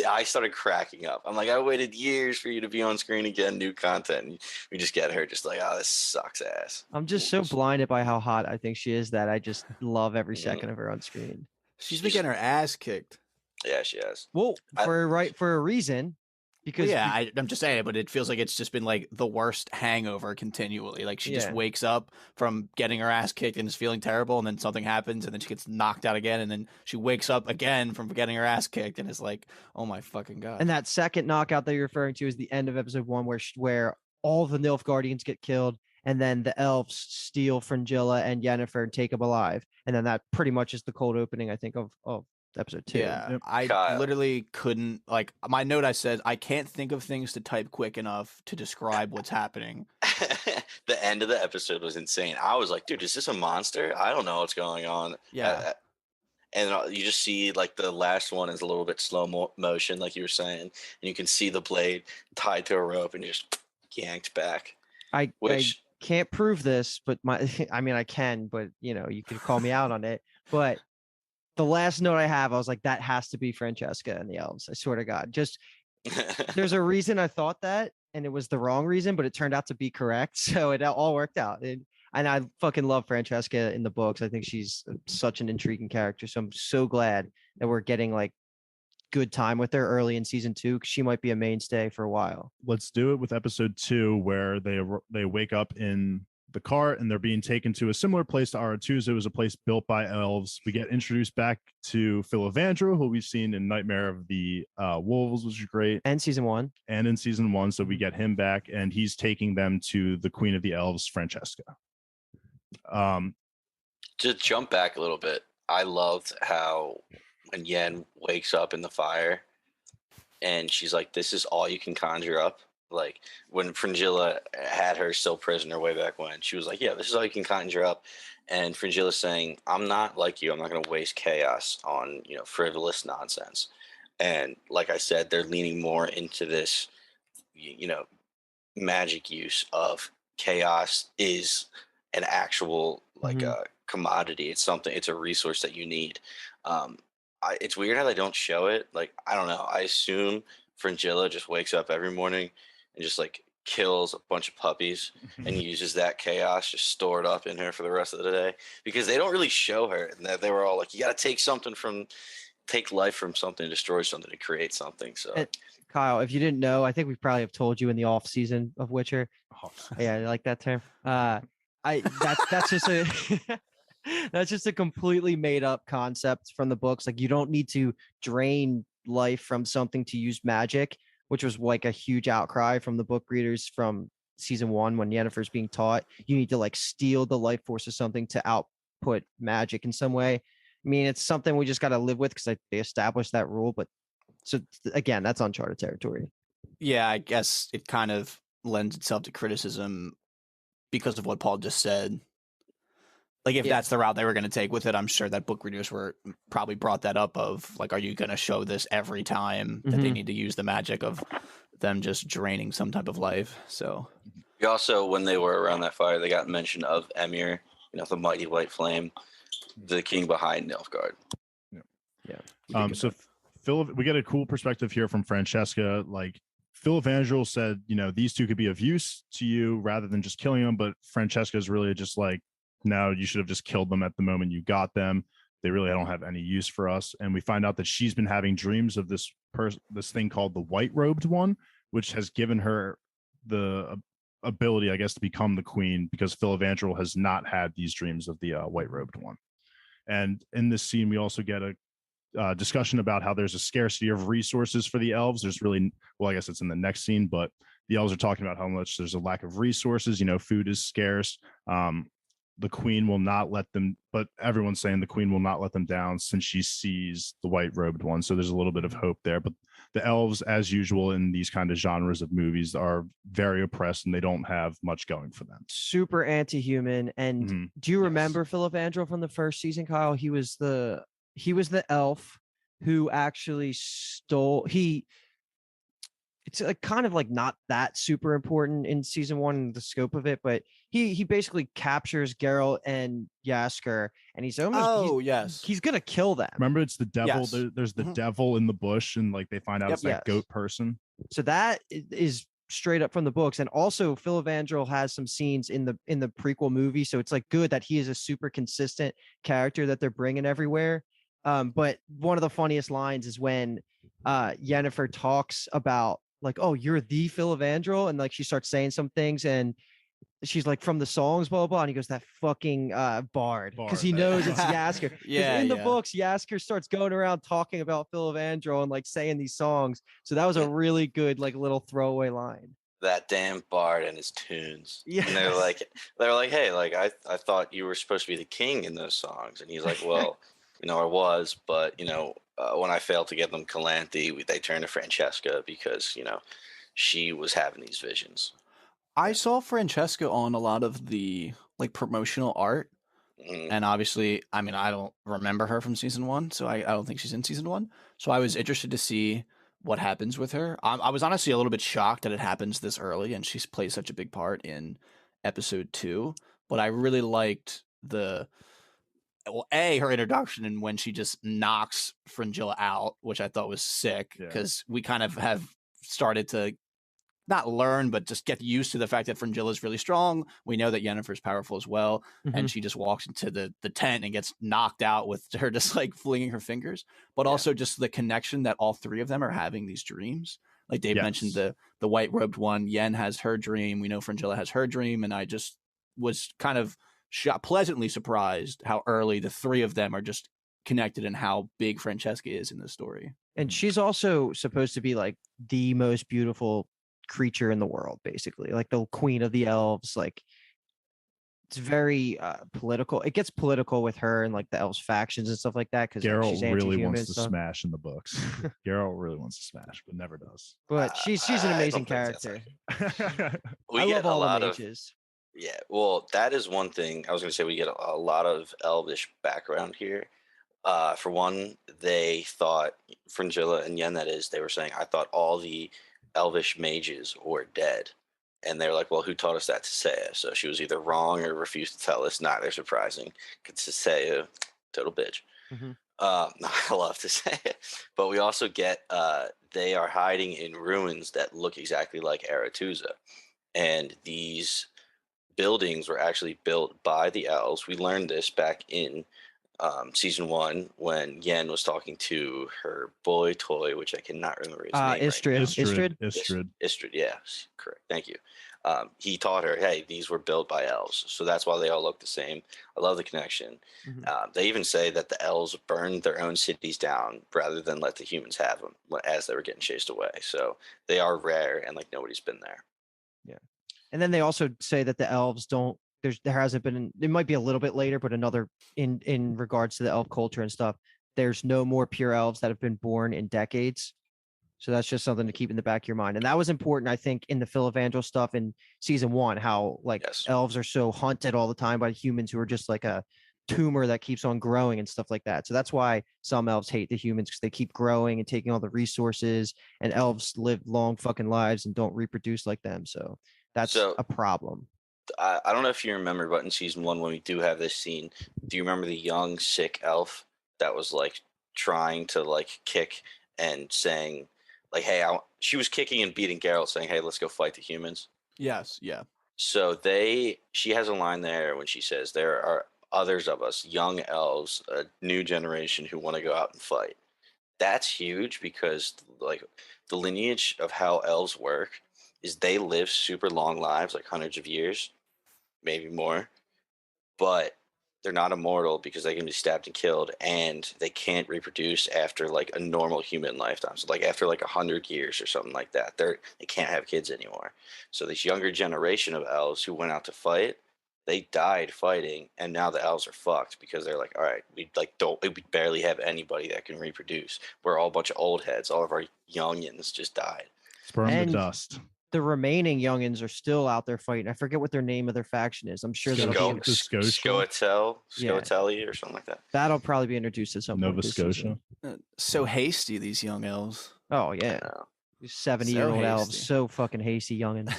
I started cracking up. I'm like, I waited years for you to be on screen again, new content. And we just get her just like, oh, this sucks ass. I'm just so blinded by how hot I think she is that I just love every second of her on screen. She's been getting her ass kicked. Yeah, she has. Well, for a reason. Because I'm just saying it, but it feels like it's just been like the worst hangover continually. Like she just wakes up from getting her ass kicked and is feeling terrible, and then something happens, and then she gets knocked out again, and then she wakes up again from getting her ass kicked, and is like, "Oh my fucking god!" And that second knockout that you're referring to is the end of episode 1, where all the Nilfgaardians get killed, and then the elves steal Fringilla and Yennefer and take them alive, and then that pretty much is the cold opening, I think, of episode 2. Yeah, I literally couldn't, like, my note I said, I can't think of things to type quick enough to describe what's happening. The end of the episode was insane. I was like, dude, is this a monster? I don't know what's going on. Yeah. And you just see, like, the last one is a little bit slow motion, like you were saying, and you can see the blade tied to a rope and just yanked back. I can't can't prove this, but I mean, I can, but you know, you could call me out on it. But the last note I have, I was like, that has to be Francesca and the elves. I swear to God. Just there's a reason I thought that, and it was the wrong reason, but it turned out to be correct. So it all worked out. And I fucking love Francesca in the books. I think she's such an intriguing character. So I'm so glad that we're getting like good time with her early in season 2, because she might be a mainstay for a while. Let's do it with episode 2, where they wake up in the cart and they're being taken to a similar place to Aretuza. It was a place built by elves. We get introduced back to Philavandro, who we've seen in Nightmare of the Wolves, which is great. And season 1. And in season 1. So we get him back, and he's taking them to the Queen of the Elves, Francesca. To jump back a little bit, I loved how when Yen wakes up in the fire and she's like, this is all you can conjure up. Like when Fringilla had her still prisoner way back when, she was like, yeah, this is all you can conjure up. And Fringilla's saying, I'm not like you. I'm not going to waste chaos on, frivolous nonsense. And like I said, they're leaning more into this, magic use of chaos is an actual commodity. It's something, it's a resource that you need. It's weird how they don't show it. Like, I don't know. I assume Fringilla just wakes up every morning and just like kills a bunch of puppies and uses that chaos just stored up in her for the rest of the day, because they don't really show her. And they were all like, you got to take life from something, destroy something to create something. So Kyle, if you didn't know, I think we probably have told you in the off season of Witcher. Yeah, I like that term. That's just a that's just a completely made up concept from the books. Like, you don't need to drain life from something to use magic, which was like a huge outcry from the book readers from season 1 when Yennefer's being taught. You need to like steal the life force of something to output magic in some way. I mean, it's something we just got to live with because they established that rule. But so again, that's uncharted territory. Yeah, I guess it kind of lends itself to criticism because of what Paul just said. Like, if that's the route they were going to take with it, I'm sure that book readers were probably brought that up of like, are you going to show this every time that they need to use the magic of them just draining some type of life? So we also, when they were around that fire, they got mention of Emir, the mighty white flame, the king behind Nilfgaard. So Phil, we get a cool perspective here from Francesca. Like, Philavandro said, these two could be of use to you rather than just killing them. But Francesca is really just like, no, you should have just killed them at the moment you got them. They really don't have any use for us. And we find out that she's been having dreams of this thing called the White Robed One, which has given her the ability, I guess, to become the queen, because Philavandro has not had these dreams of the White Robed One. And in this scene, we also get a discussion about how there's a scarcity of resources for the elves. There's really, well, I guess it's in the next scene, but the elves are talking about how much there's a lack of resources. Food is scarce. The queen will not let them, but everyone's saying the queen will not let them down since she sees the White Robed One. So there's a little bit of hope there. But the elves, as usual in these kind of genres of movies, are very oppressed and they don't have much going for them. Super anti-human. And do you remember Philavandro from the first season, Kyle? He was the elf who actually stole. It's kind of like not that super important in season 1, the scope of it, but he basically captures Geralt and Jaskier, and he's almost he's gonna kill them. Remember, it's the devil. Yes. There's the devil in the bush, and like they find out it's that goat person. So that is straight up from the books. And also Philavandro has some scenes in the prequel movie, so it's like good that he is a super consistent character that they're bringing everywhere. But one of the funniest lines is when Yennefer talks about like, oh, you're the Philavandro, and like she starts saying some things, and she's like, from the songs, blah blah blah, and he goes, that fucking bard, because he knows it's Jaskier. In the books, Jaskier starts going around talking about Philavandro and like saying these songs. So that was a really good like little throwaway line. That damn bard and his tunes. Yeah. And they're like, hey, like I thought you were supposed to be the king in those songs. And he's like, well, I was, but when I failed to get them Calanthe, they turned to Francesca because she was having these visions. I saw Francesca on a lot of the like promotional art, and obviously, I mean, I don't remember her from season 1, so I don't think she's in season 1. So I was interested to see what happens with her. I was honestly a little bit shocked that it happens this early, and she's played such a big part in episode 2, but I really liked her introduction and when she just knocks Fringilla out, which I thought was sick because we kind of have started to not learn, but just get used to the fact that Fringilla is really strong. We know that Yennefer's powerful as well. And she just walks into the tent and gets knocked out with her just like flinging her fingers, but also just the connection that all three of them are having these dreams. Like Dave mentioned, the white robed one, Yen has her dream. We know Fringilla has her dream. And I just was kind of pleasantly surprised how early the three of them are just connected and how big Francesca is in the story. And she's also supposed to be like the most beautiful creature in the world, basically, like the queen of the elves. Like, it's very political. It gets political with her and like the elves factions and stuff like that, because Geralt she's really anti-human wants and to stuff. smash in the books. Geralt really wants to smash, but never does. But she's an amazing character. We I get love all a lot the of mages. yeah. Well, that is one thing I was going to say. We get a lot of elvish background here. For one, they thought Fringilla and Yen, that is, they were saying, I thought all the elvish mages were dead. And they're like, well, who taught us that? Tissaia. So she was either wrong or refused to tell us. Neither surprising. Because Tissaia, total bitch. I love Tissaia. But we also get they are hiding in ruins that look exactly like Aretusa. And these buildings were actually built by the elves. We learned this back in season 1 when Yen was talking to her boy toy, which I cannot remember his name. Istrid, yes, correct. Thank you. He taught her, hey, these were built by elves, so that's why they all look the same. I love the connection. They even say that the elves burned their own cities down rather than let the humans have them as they were getting chased away. So they are rare and like nobody's been there. Yeah. And then they also say that the elves don't, there hasn't been, it might be a little bit later, but another in regards to the elf culture and stuff, there's no more pure elves that have been born in decades. So that's just something to keep in the back of your mind. And that was important, I think, in the Phil Evangel stuff in season 1, how like elves are so hunted all the time by humans who are just like a tumor that keeps on growing and stuff like that. So that's why some elves hate the humans, because they keep growing and taking all the resources, and elves live long fucking lives and don't reproduce like them. So that's a problem. I don't know if you remember, but in season 1, when we do have this scene, do you remember the young, sick elf that was like trying to like kick and saying like, hey, she was kicking and beating Geralt saying, hey, let's go fight the humans? Yes. Yeah. So she has a line there when she says, there are others of us, young elves, a new generation who want to go out and fight. That's huge, because like the lineage of how elves work is they live super long lives, like hundreds of years, maybe more, but they're not immortal because they can be stabbed and killed, and they can't reproduce after like a normal human lifetime. So like after like 100 years or something like that, they can't have kids anymore. So this younger generation of elves who went out to fight, they died fighting, and now the elves are fucked because they're like, all right, we barely have anybody that can reproduce. We're all a bunch of old heads. All of our youngins just died. Spurn the dust. The remaining youngins are still out there fighting. I forget what their name of their faction is. I'm sure that'll be Scoatelli or something like that. That'll probably be introduced at some point. Nova Scotia. So hasty, these young elves. Oh yeah, 70-year-old elves, so fucking hasty youngins.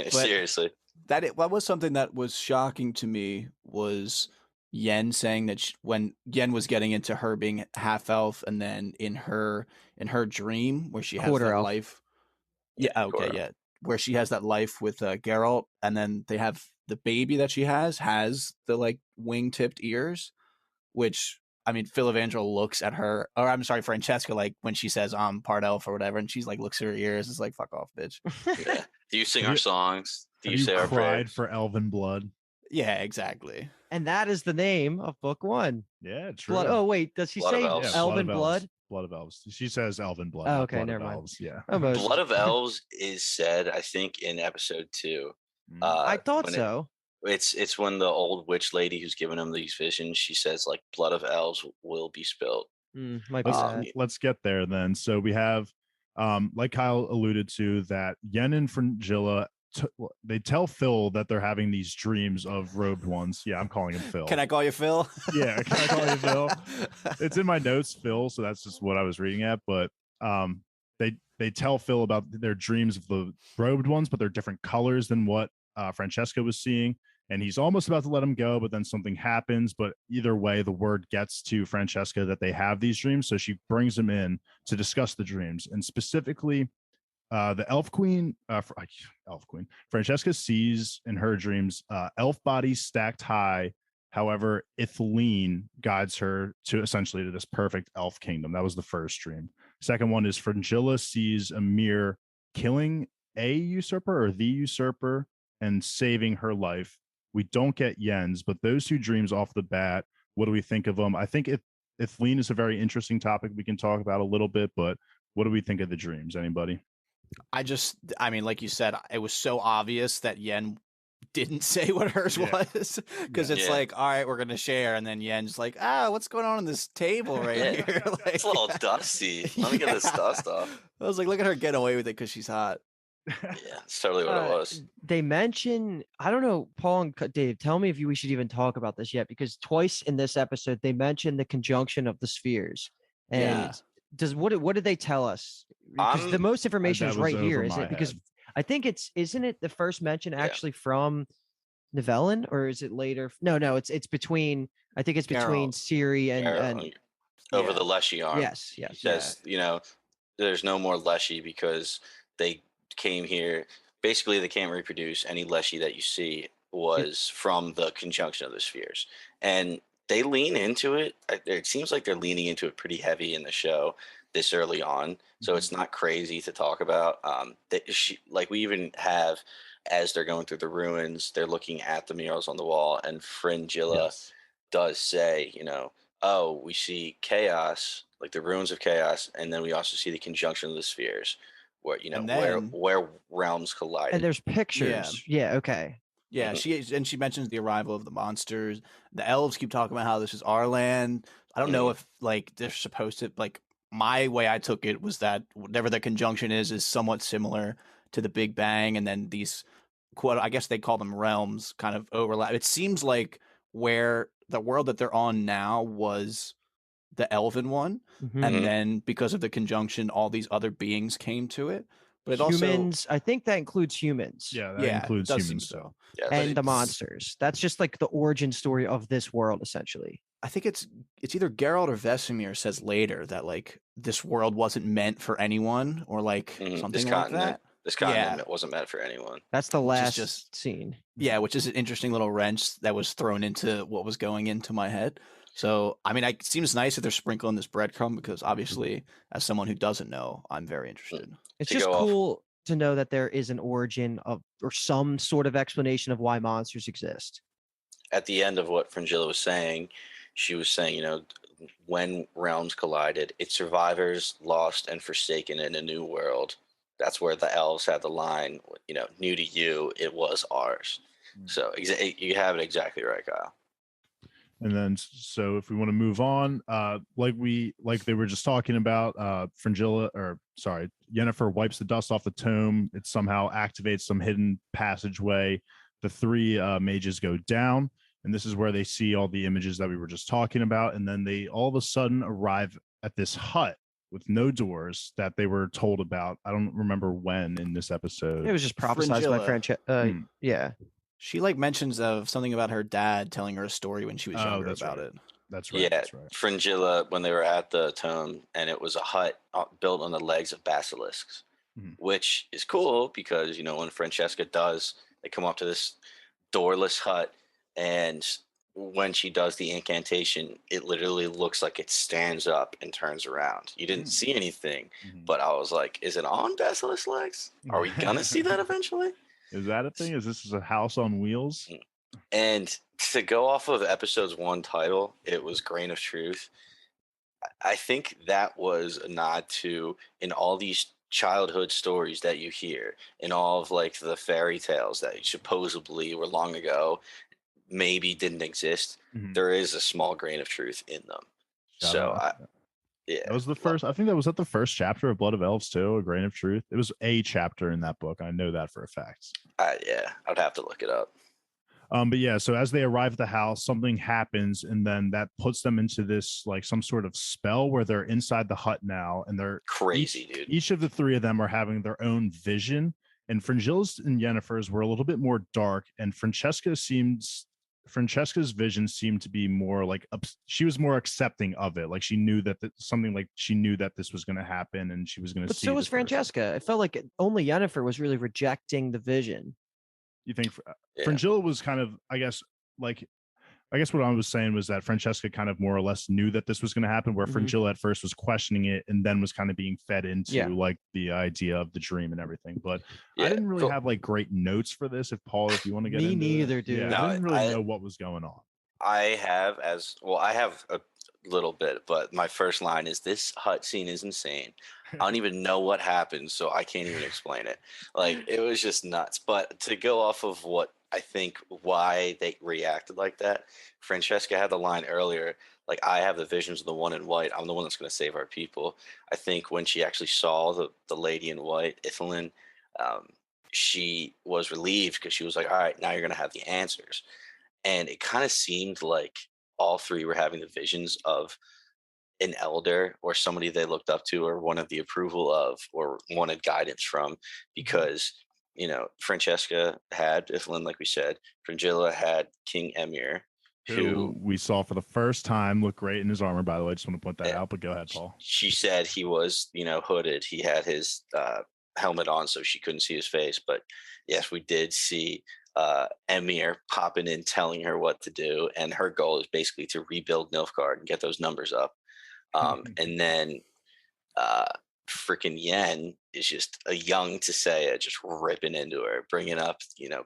Seriously, that was something that was shocking to me, was Yen saying that when Yen was getting into her being half elf, and then in her dream where she has that life. Yeah. Okay. Yeah. Where she has that life with Geralt, and then they have the baby that she has the like wing-tipped ears, which, I mean, Phil Evangel looks at her, or I'm sorry, Francesca, like when she says I'm part elf or whatever, and she's like looks at her ears, it's like, fuck off, bitch. Yeah. Do you sing our songs? Do you say our cried prayers? for elven blood? Yeah, exactly. And that is the name of book 1. Yeah, true. Blood. Oh wait, does she say elven blood? Blood of elves. She says elven blood. Oh, okay, blood never of mind. Elves. Yeah. Blood of elves is said, I think, in episode 2. I thought so. It's when the old witch lady who's giving him these visions, she says like blood of elves will be spilled. Let's get there then. So we have, like Kyle alluded to, that Yen and Fringilla, they tell Phil that they're having these dreams of robed ones. Yeah, I'm calling him Phil. Can I call you Phil? Yeah, can I call you Phil? It's in my notes, Phil, so that's just what I was reading at. But they tell Phil about their dreams of the robed ones, but they're different colors than what Francesca was seeing, and he's almost about to let him go, but then something happens. But either way, the word gets to Francesca that they have these dreams, so she brings him in to discuss the dreams, and specifically the elf queen Francesca sees in her dreams elf bodies stacked high. However, Ithleen guides her to essentially to this perfect elf kingdom. That was the first dream. Second one is Fringilla sees Amir killing a usurper or the usurper and saving her life. We don't get Yen's, but those two dreams off the bat, what do we think of them? I think Ithleen is a very interesting topic we can talk about a little bit, but what do we think of the dreams? Anybody? I mean, like you said, it was so obvious that Yen didn't say what hers was, because it's like, all right, we're gonna share, and then Yen's like, what's going on this table right here? Like, it's a little dusty. Let me get this dust off. I was like, look at her get away with it because she's hot. Yeah, that's totally what it was. They mention, I don't know, Paul and Dave, tell me if we should even talk about this yet, because twice in this episode they mentioned the conjunction of the spheres. And what did they tell us? Because the most information is right here, isn't it? Because I think isn't it the first mention actually from Nivellen, or is it later? No, it's between, I think it's between Ciri and over the Leshy arm. Yes. He says, there's no more Leshy because they came here. Basically, they can't reproduce. Any Leshy that you see was from the conjunction of the spheres. And they lean into it. It seems like they're leaning into it pretty heavy in the show this early on. So it's not crazy to talk about. We even have, as they're going through the ruins, they're looking at the murals on the wall, and Fringilla does say, we see chaos, like the ruins of chaos, and then we also see the conjunction of the spheres, where where realms collide. And there's pictures. Yeah. Okay. Yeah, she mentions the arrival of the monsters. The elves keep talking about how this is our land. I don't know if they're supposed to, my way I took it was that whatever the conjunction is somewhat similar to the Big Bang, and then these I guess they call them realms kind of overlap. It seems like where the world that they're on now was the elven one, and then because of the conjunction, all these other beings came to it. But humans, I think that includes humans. Yeah, that includes humans. So. Yes. And the monsters. That's just like the origin story of this world, essentially. I think it's either Geralt or Vesemir says later that this world wasn't meant for anyone, or something like that. This continent wasn't meant for anyone. That's the last scene. Yeah, which is an interesting little wrench that was thrown into what was going into my head. So, I mean, it seems nice that they're sprinkling this breadcrumb, because obviously, as someone who doesn't know, I'm very interested. It's just cool to know that there is an origin of, or some sort of explanation of why monsters exist. At the end of what Fringilla was saying, she was saying, when realms collided, it's survivors lost and forsaken in a new world. That's where the elves had the line, new to you, it was ours. So you have it exactly right, Kyle. And then, so if we want to move on, like they were just talking about, Yennefer wipes the dust off the tome. It somehow activates some hidden passageway. The three mages go down, and this is where they see all the images that we were just talking about. And then they all of a sudden arrive at this hut with no doors that they were told about. I don't remember when in this episode. It was just prophesized by Francesca. Yeah. She mentions of something about her dad telling her a story when she was younger about it. That's right. Yeah, that's right. Fringilla, when they were at the tome, and it was a hut built on the legs of basilisks, which is cool because, when Francesca does, they come up to this doorless hut, and when she does the incantation, it literally looks like it stands up and turns around. You didn't see anything, but I was like, is it on basilisk legs? Are we going to see that eventually? Is that a thing? Is this a house on wheels? And to go off of episode's one title, it was Grain of Truth. I think that was a nod to, in all these childhood stories that you hear, in all of the fairy tales that supposedly were long ago, maybe didn't exist, there is a small grain of truth in them. That was the first. I think that was at the first chapter of Blood of Elves too. A Grain of Truth. It was a chapter in that book. I know that for a fact. I'd have to look it up. But yeah, so as they arrive at the house, something happens, and then that puts them into this some sort of spell where they're inside the hut now, and they're crazy, dude. Each of the three of them are having their own vision, And Fringilla's and Yennefer's were a little bit more dark, and Francesca's vision seemed to be more like she was more accepting of it. Like she knew that something like she knew that this was going to happen, and she was going to. But see so was this person. Francesca. It felt like only Yennefer was really rejecting the vision. You think Fringilla was kind of, I guess what I was saying was that Francesca kind of more or less knew that this was going to happen, where Fringilla at first was questioning it and then was kind of being fed into like the idea of the dream and everything. But I didn't really have like great notes for this. If you want to get me into neither, it. dude. Yeah, I didn't really know what was going on. I have a little bit, but my first line is, this hut scene is insane. I don't even know what happened, so I can't even explain it. Like, it was just nuts. But to go off of what I think why they reacted like that, Francesca had the line earlier, like, I have the visions of the one in white. I'm the one that's going to save our people. I think when she actually saw the lady in white, Ithelin, she was relieved because she was like, all right, now you're going to have the answers. And it kind of seemed like all three were having the visions of an elder or somebody they looked up to or wanted the approval of or wanted guidance from, because Francesca had Ithelin, like we said. Fringilla had King Emir, who we saw for the first time look great in his armor, by the way. I just want to point that out, but go ahead, Paul. She said he was hooded. He had his helmet on so she couldn't see his face. But yes, we did see Emir popping in telling her what to do, and her goal is basically to rebuild Nilfgaard and get those numbers up. And then freaking Yen is just a young Tisea just ripping into her, bringing up,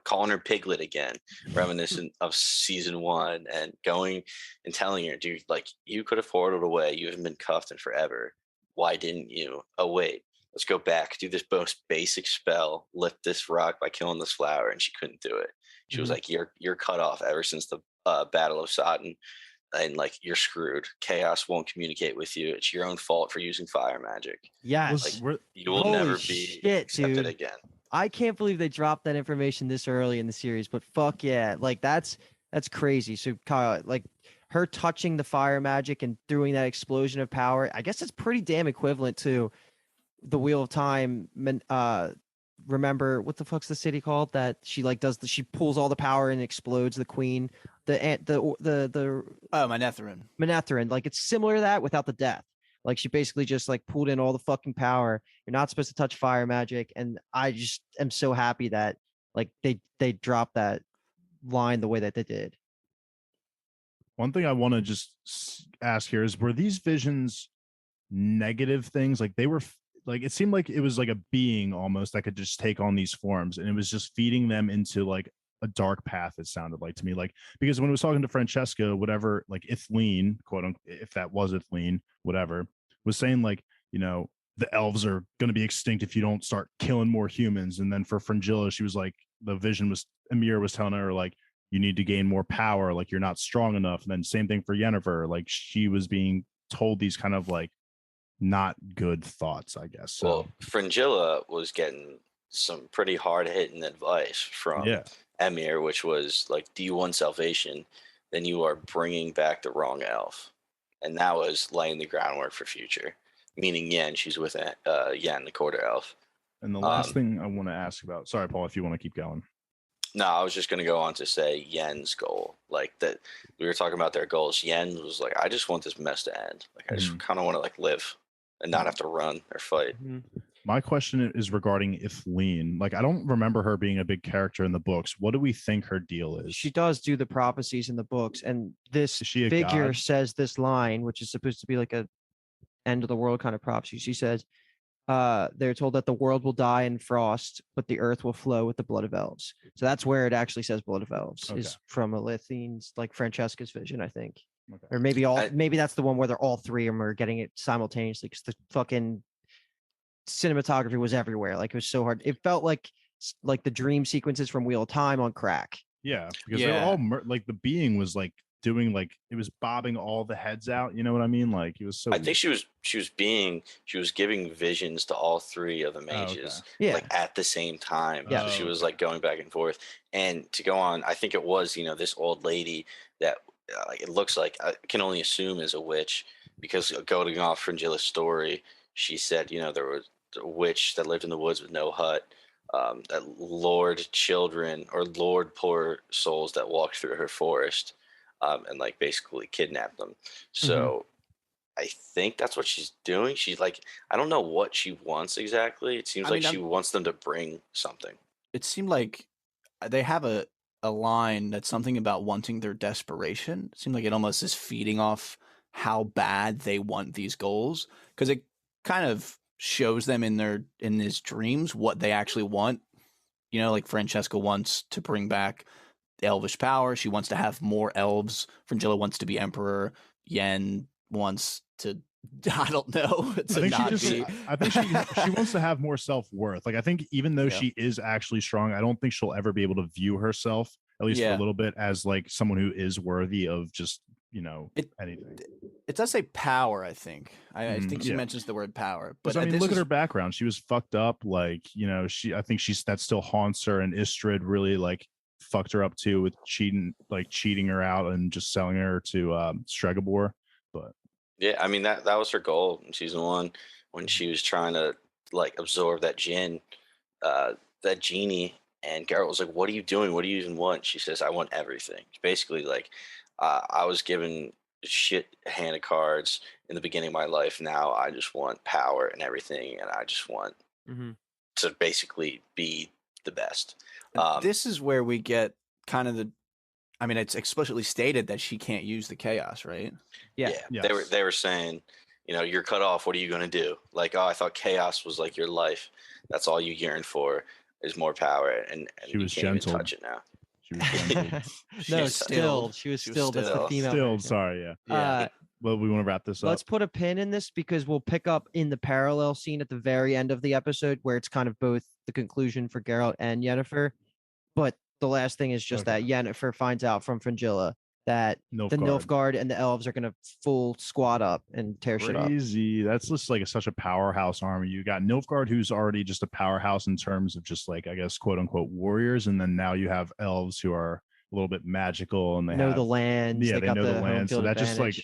calling her Piglet again, reminiscent of season 1, and going and telling her, dude, like, you could have forwarded away. You haven't been cuffed in forever. Why didn't you? Oh, wait, let's go back, do this most basic spell, lift this rock by killing this flower. And she couldn't do it. She was like, you're cut off ever since the Battle of Sodden. And like, you're screwed. Chaos won't communicate with you. It's your own fault for using fire magic. Yes. Like, you will never be accepted again. I can't believe they dropped that information this early in the series, but fuck yeah. Like, that's crazy. So Kyle, like, her touching the fire magic and doing that explosion of power, I guess it's pretty damn equivalent to the Wheel of Time. Remember, what the fuck's the city called that she like does she pulls all the power and explodes the queen, Manetheren. Like, it's similar to that without the death. Like, she basically just like pulled in all the fucking power. You're not supposed to touch fire magic, and I just am so happy that like they dropped that line the way that they did. One thing I want to just ask here is, were these visions negative things? Like, they were like, it seemed like it was like a being almost that could just take on these forms, and it was just feeding them into like a dark path. It sounded like to me, like, because when I was talking to Francesca, whatever, like Ithelin, quote unquote, if that was Ithelin, whatever, was saying like, the elves are going to be extinct if you don't start killing more humans. And then for Fringilla, she was like, Emir was telling her like, you need to gain more power, like you're not strong enough. And then same thing for Yennefer, like she was being told these kind of like not good thoughts, I guess. So, well, Fringilla was getting some pretty hard hitting advice from Emir, which was like, do you want salvation? Then you are bringing back the wrong elf. And that was laying the groundwork for future, meaning Yen. She's with Yen, the quarter elf. And the last thing I want to ask about, sorry, Paul, if you want to keep going. No, I was just going to go on to say Yen's goal, like that we were talking about their goals. Yen was like, I just want this mess to end. Like, I just kind of want to like live and not have to run or fight. My question is regarding Ithelin. Like, I don't remember her being a big character in the books. What do we think her deal is? She does do the prophecies in the books, and this figure god? says this line, which is supposed to be like a end of the world kind of prophecy. She says, they're told that the world will die in frost, but the earth will flow with the blood of elves. So that's where it actually says blood of elves, is from Elithine's, like Francesca's vision, I think. Okay. Or maybe that's the one where they're all three of them are getting it simultaneously, because the fucking cinematography was everywhere. Like, it was so hard. It felt like the dream sequences from Wheel of Time on crack. Yeah, because they were all like, the being was like doing, like, it was bobbing all the heads out. You know what I mean? Like, it was so. I think she was giving visions to all three of the mages, like at the same time. Yeah, so she was like going back and forth. And to go on, I think it was this old lady that it looks like, I can only assume is a witch, because going off Fringilla's story, she said there was a witch that lived in the woods with no hut. that lured children or lured poor souls that walked through her forest, and like basically kidnapped them. So I think that's what she's doing. She's like, I don't know what she wants exactly. It seems like she wants them to bring something. It seemed like they have a line that's something about wanting their desperation. It seemed like it almost is feeding off how bad they want these goals, because it kind of shows them in his dreams what they actually want. You know, like Francesca wants to bring back elvish power. She wants to have more elves. Fringilla wants to be emperor. Yen wants to, I don't know, to not be. I think she wants to have more self-worth. Like, I think even though she is actually strong, I don't think she'll ever be able to view herself, at least for a little bit, as like someone who is worthy of just, anything. It does say power, I think. I think she mentions the word power. But I mean, look at her background. She was fucked up. Like, I think that still haunts her, and Istrid really like fucked her up too with cheating her out and just selling her to Stregobor. But yeah, I mean that was her goal in season 1 when she was trying to like absorb that that genie, and Geralt was like, "What are you doing? What do you even want?" She says, "I want everything." Basically, like, I was given shit hand of cards in the beginning of my life. Now I just want power and everything, and I just want to basically be the best. This is where we get kind of it's explicitly stated that she can't use the chaos, right? Yeah. Yes. They were saying, you're cut off. What are you going to do? Like, oh, I thought chaos was like your life. That's all you yearn for is more power, and she was you can't gentle. Even touch it now. She was stilled. She was stilled. That's the female. Stilled. Sorry. Yeah. Well, we want to wrap this up. Let's put a pin in this because we'll pick up in the parallel scene at the very end of the episode where it's kind of both the conclusion for Geralt and Yennefer. But the last thing is just that Yennefer finds out from Fringilla that the Nilfgaard and the elves are going to full squad up and tear shit up. Crazy. That's just like such a powerhouse army. You got Nilfgaard, who's already just a powerhouse in terms of just like, I guess, quote unquote warriors. And then now you have elves who are a little bit magical and they know the lands. Yeah, they know the land. So that advantage. just like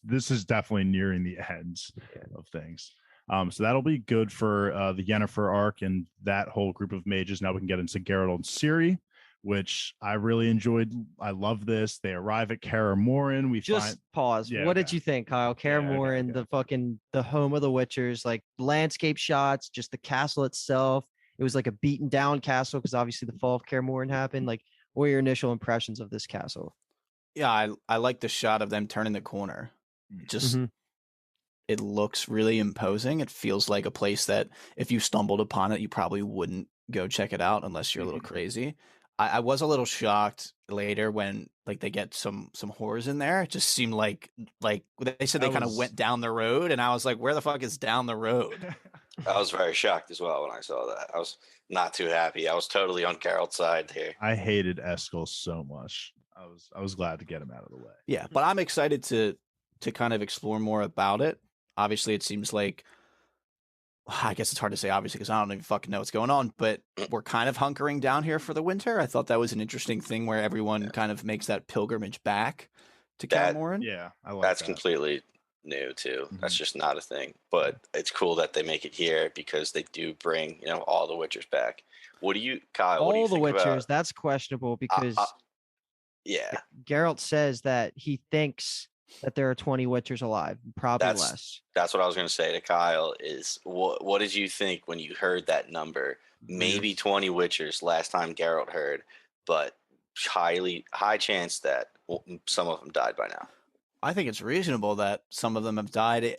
this is definitely nearing the ends of things. So that'll be good for the Yennefer arc and that whole group of mages. Now we can get into Geralt and Ciri, which I really enjoyed. I love this. They arrive at Kaer Morhen. Pause. What did you think, Kyle? Kaer Morhen, the home of the Witchers, like landscape shots, just the castle itself. It was like a beaten down castle because obviously the fall of Kaer Morhen happened. Like, what were your initial impressions of this castle? Yeah, I like the shot of them turning the corner. Just it looks really imposing. It feels like a place that if you stumbled upon it, you probably wouldn't go check it out unless you're a little crazy. I was a little shocked later when like they get some whores in there. It just seemed like they said they kind of went down the road, and I was like, where the fuck is down the road? I was very shocked as well when I saw that. I was not too happy. I was totally on Geralt's side here. I hated Eskel so much. I was glad to get him out of the way. Yeah, but I'm excited to kind of explore more about it. Obviously, it seems like, I guess it's hard to say obviously because I don't even fucking know what's going on, but we're kind of hunkering down here for the winter. I thought that was an interesting thing where everyone kind of makes that pilgrimage back to Kaer Morhen. Yeah, I like that's completely new too. That's just not a thing, but it's cool that they make it here because they do bring all the Witchers back. What do you, Kyle? All what do you the think Witchers. about? That's questionable because Geralt says that he thinks that there are 20 Witchers alive, probably less. That's what I was going to say to Kyle is what did you think when you heard that number? Maybe 20 Witchers last time Geralt heard, but high chance that some of them died by now. I think it's reasonable that some of them have died,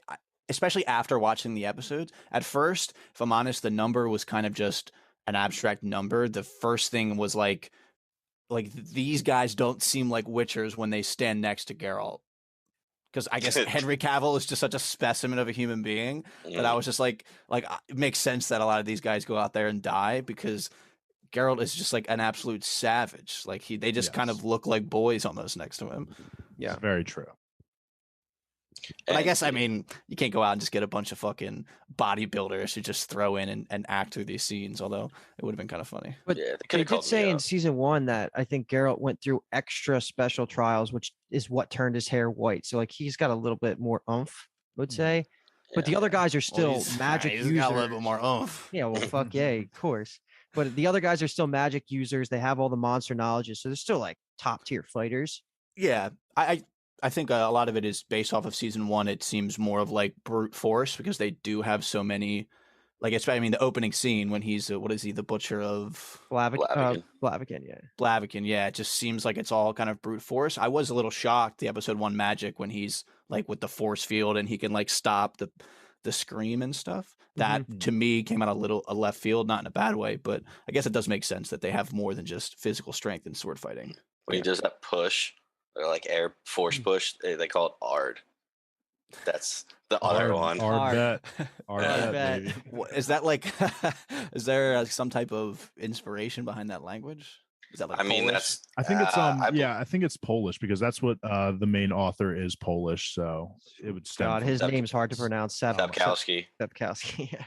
especially after watching the episodes. At first, if I'm honest, the number was kind of just an abstract number. The first thing was like these guys don't seem like Witchers when they stand next to Geralt. Because I guess Henry Cavill is just such a specimen of a human being that I was just like it makes sense that a lot of these guys go out there and die because Geralt is just like an absolute savage. Like they just kind of look like boys almost next to him. Yeah, it's very true. But I guess, I mean, you can't go out and just get a bunch of fucking bodybuilders to just throw in and act through these scenes, although it would have been kind of funny. But they did say in season 1 that I think Geralt went through extra special trials, which is what turned his hair white. So, like, he's got a little bit more oomph, I would say. But the other guys are still magic users. He's got a little bit more oomph. Yeah, well, fuck yeah, of course. but the other guys are still magic users. They have all the monster knowledges, so they're still like top tier fighters. Yeah, I think a lot of it is based off of season 1. It seems more of like brute force because they do have so many. Like I mean, the opening scene when he's what is he, the butcher of Blaviken, yeah. Blaviken, yeah. It just seems like it's all kind of brute force. I was a little shocked the episode 1 magic when he's like with the force field and he can like stop the scream and stuff. That to me came out a left field, not in a bad way, but I guess it does make sense that they have more than just physical strength in sword fighting. When he does that push, or like air force push, they call it Ard. That's the other one. Ard bet. baby. Is that like? Is there some type of inspiration behind that language? Is that like? I mean, Polish? that's. I think it's I think it's Polish because that's what the main author is Polish, so it would stem. God, from his that. name's hard to pronounce. Sapkowski. Sapkowski. Yeah.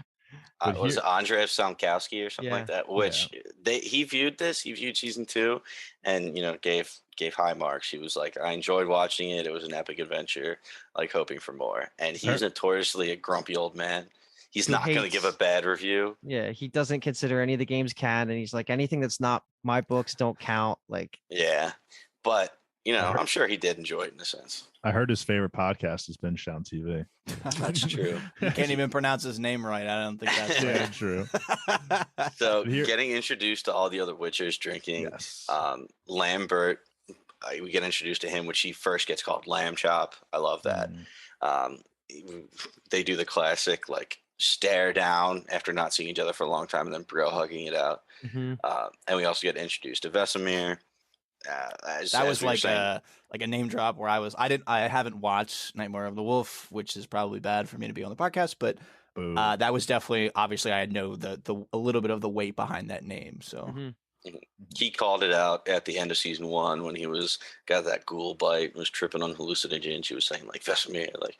Was it Andrzej Samkowski or something like that? Which he viewed season 2, and gave high marks. He was like, I enjoyed watching it. It was an epic adventure, like hoping for more. And he's notoriously a grumpy old man. He's not going to give a bad review. Yeah, he doesn't consider any of the games canon. He's like, anything that's not my books don't count. Like, yeah, but I'm sure he did enjoy it in a sense. I heard his favorite podcast is BingetownTV. That's true. You can't even pronounce his name right. I don't think that's true. So getting introduced to all the other Witchers drinking. Yes. Lambert, we get introduced to him, which he first gets called Lamb Chop. I love that. They do the classic like stare down after not seeing each other for a long time, and then bro hugging it out. And we also get introduced to Vesemir. That was like a name drop where I haven't watched Nightmare of the Wolf, which is probably bad for me to be on the podcast, but that was definitely, obviously I know a little bit of the weight behind that name. So he called it out at the end of season 1 when he got that ghoul bite, was tripping on hallucinogens. He was saying like Vesemir, like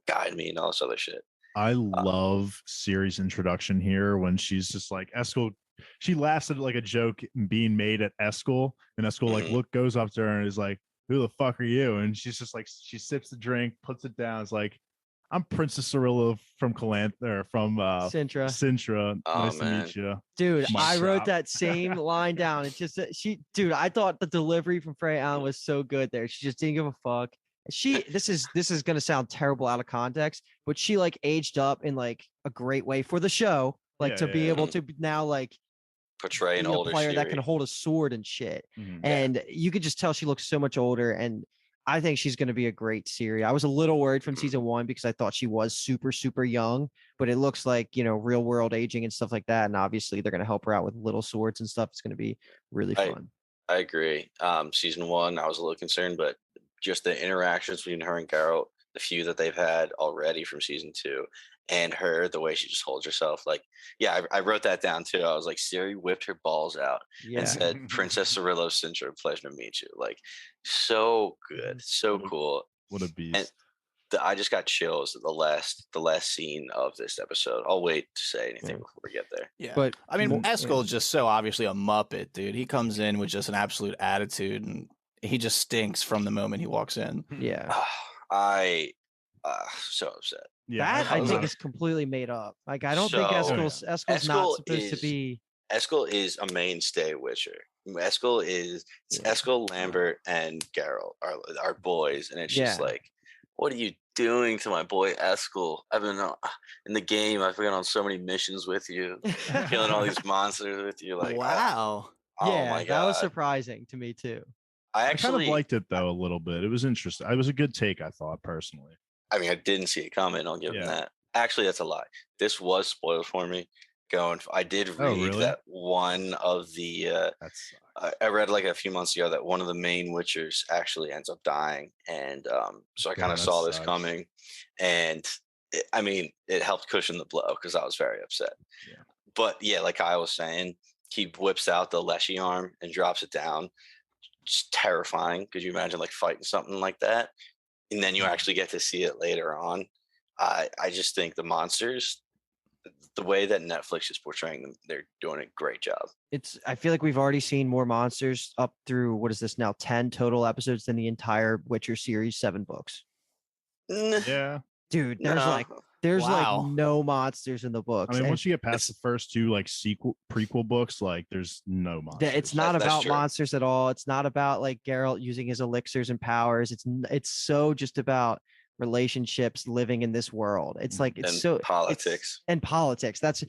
guide me and all this other shit. I love Ciri's introduction here when she's just like Eskel. She laughs at like a joke being made at Eskel, and Eskel like goes up to her and is like, "Who the fuck are you?" And she's just like, she sips the drink, puts it down. It's like, "I'm Princess Cirilla from Cintra. Oh, nice to meet you, dude." I wrote that same line down. It's just I thought the delivery from Freya Allen was so good there. She just didn't give a fuck. This is gonna sound terrible out of context, but she like aged up in like a great way for the show, like to be able to now like portray an older player Ciri that can hold a sword and shit. And you could just tell she looks so much older, and I think she's going to be a great Ciri. I was a little worried from season 1 because I thought she was super, super young, but it looks like, real world aging and stuff like that. And obviously they're going to help her out with little swords and stuff. It's going to be really fun. I agree. Season 1, I was a little concerned, but just the interactions between her and Geralt, the few that they've had already from season 2, and her, the way she just holds herself. Like, I wrote that down too. I was like, Ciri whipped her balls out and said, Princess Cirilla of Cintra, pleasure to meet you. Like, so good. So cool. What a beast. And I just got chills at the last scene of this episode. I'll wait to say anything before we get there. Yeah. But I mean, Eskel is just so obviously a Muppet, dude. He comes in with just an absolute attitude, and he just stinks from the moment he walks in. Yeah. So upset. Yeah, that I think is completely made up. Like, I don't think Eskel's not supposed to be. Eskel is a mainstay Witcher. Eskel, Lambert, and Geralt are boys, and it's just like, what are you doing to my boy Eskel? I've been in the game. I've been on so many missions with you, killing all these monsters with you. Like, wow. Oh my God. That was surprising to me too. I kind of liked it though a little bit. It was interesting. It was a good take, I thought personally. I mean, I didn't see it coming. I'll give him that. Actually, that's a lie. This was spoiled for me. I did read that one of the. I read like a few months ago that one of the main Witchers actually ends up dying, and so I kind of saw this coming, and it helped cushion the blow because I was very upset. Yeah. But like I was saying, he whips out the Leshy arm and drops it down. Just terrifying. Could you imagine like fighting something like that? And then you actually get to see it later on. I just think the monsters, the way that Netflix is portraying them, they're doing a great job. I feel like we've already seen more monsters up through, what is this now, 10 total episodes than the entire Witcher series, 7 books. Yeah. Dude, There's Wow. like no monsters in the books. I mean, and once you get past the first two like prequel books, like there's no monsters. it's not That's about true. monsters at all. It's not about like Geralt using his elixirs and powers. It's so just about relationships living in this world. It's like it's And so politics. and politics. That's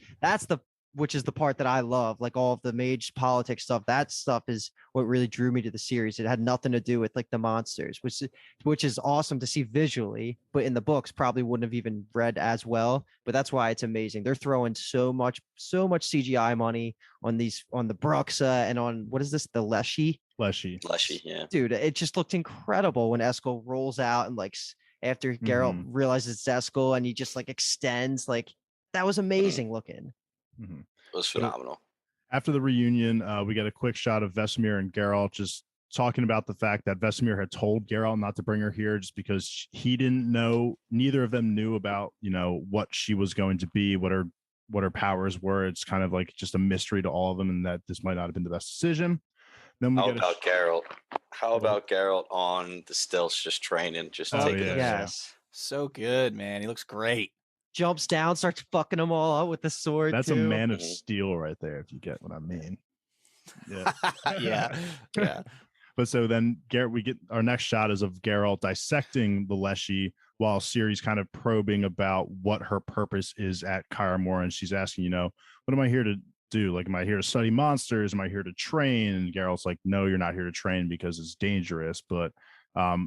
the which is the part that I love. Like all of the mage politics stuff. That stuff is what really drew me to the series. It had nothing to do with like the monsters, which is awesome to see visually, but in the books probably wouldn't have even read as well. But that's why it's amazing. They're throwing so much CGI money on the Bruxa and on what is this, the Leshy? Leshy, yeah. Dude, it just looked incredible when Eskel rolls out and like after Geralt realizes it's Eskel and he just like extends, like that was amazing looking. Mm-hmm. It was phenomenal. After the reunion, we get a quick shot of Vesemir and Geralt just talking about the fact that Vesemir had told Geralt not to bring her here just because he didn't know, neither of them knew about, what she was going to be, what her powers were. It's kind of like just a mystery to all of them, and that this might not have been the best decision. Then we about Geralt? How about Geralt on the stilts, just training, just taking it? Yes. So good, man. He looks great. Jumps down, starts fucking them all up with the sword. That's too. a Man of Steel right there, if you get what I mean. Yeah. Yeah. But so then we get our next shot is of Geralt dissecting the Leshy while Ciri's kind of probing about what her purpose is at Kaer Morhen. She's asking, what am I here to do? Like, am I here to study monsters? Am I here to train? And Geralt's like, no, you're not here to train because it's dangerous. But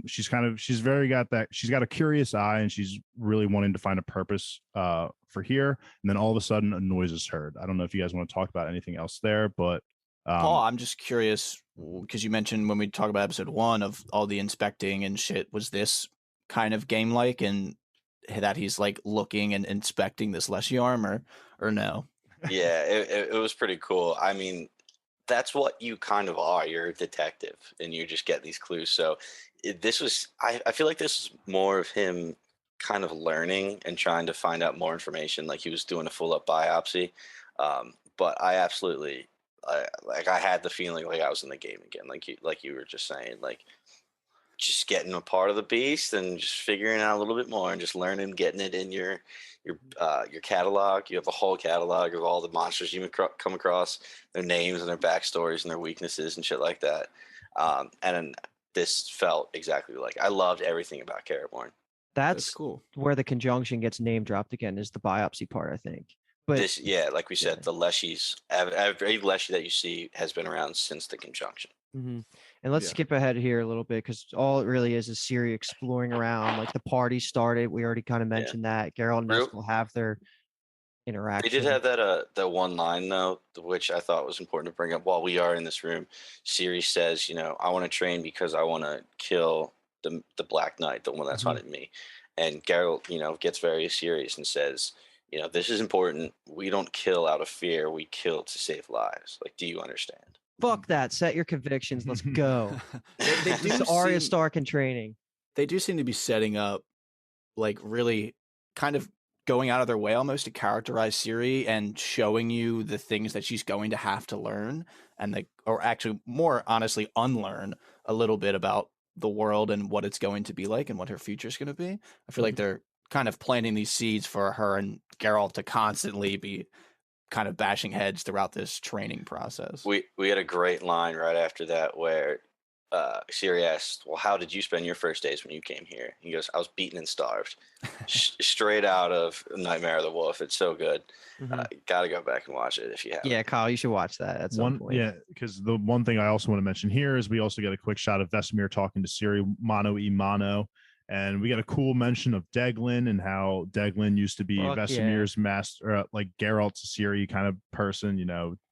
she's got a curious eye, and she's really wanting to find a purpose for here. And then all of a sudden a noise is heard. I don't know if you guys want to talk about anything else there, but Paul, I'm just curious because you mentioned when we talk about episode 1 of all the inspecting and shit, was this kind of game like, and that he's like looking and inspecting this Leshy armor, or no? Yeah, it was pretty cool. I mean, that's what you kind of are. You're a detective and you just get these clues. So I feel like this is more of him kind of learning and trying to find out more information. Like he was doing a full up biopsy. But I absolutely, I had the feeling like I was in the game again. Like you were just saying, like just getting a part of the beast and just figuring out a little bit more and just learning, getting it in your catalog. You have a whole catalog of all the monsters you come across, their names and their backstories and their weaknesses and shit like that. And this felt exactly like I loved everything about Kaer Morhen. That's cool. Where the conjunction gets name dropped again is the biopsy part, I think. But like we said, the Leshies, every Leshy that you see has been around since the conjunction. Mm-hmm. And let's skip ahead here a little bit because all it really is Ciri exploring around. Like the party started. We already kind of mentioned that. Geralt and Eskel have their interaction. They did have that one line though, which I thought was important to bring up while we are in this room. Ciri says, I want to train because I want to kill the Black Knight, the one that's hunted me. And Geralt, gets very serious and says, this is important. We don't kill out of fear. We kill to save lives. Like, do you understand? Fuck that. Set your convictions. Let's go. They This is Arya Stark in training. They do seem to be setting up, like, really kind of going out of their way almost to characterize Ciri and showing you the things that she's going to have to learn, and or actually more honestly unlearn a little bit about the world and what it's going to be like and what her future is going to be. I feel like they're kind of planting these seeds for her and Geralt to constantly be kind of bashing heads throughout this training process. We had a great line right after that where Ciri asked, well, how did you spend your first days when you came here? He goes, I was beaten and starved. Straight out of Nightmare of the Wolf. It's so good. Gotta go back and watch it if you haven't. Yeah, Kyle, you should watch that at some point. Yeah, because the one thing I also want to mention here is we also get a quick shot of Vesemir talking to Ciri mano y mano. And we got a cool mention of Deglin and how Deglin used to be Vesemir's master, like Geralt to Ciri kind of person,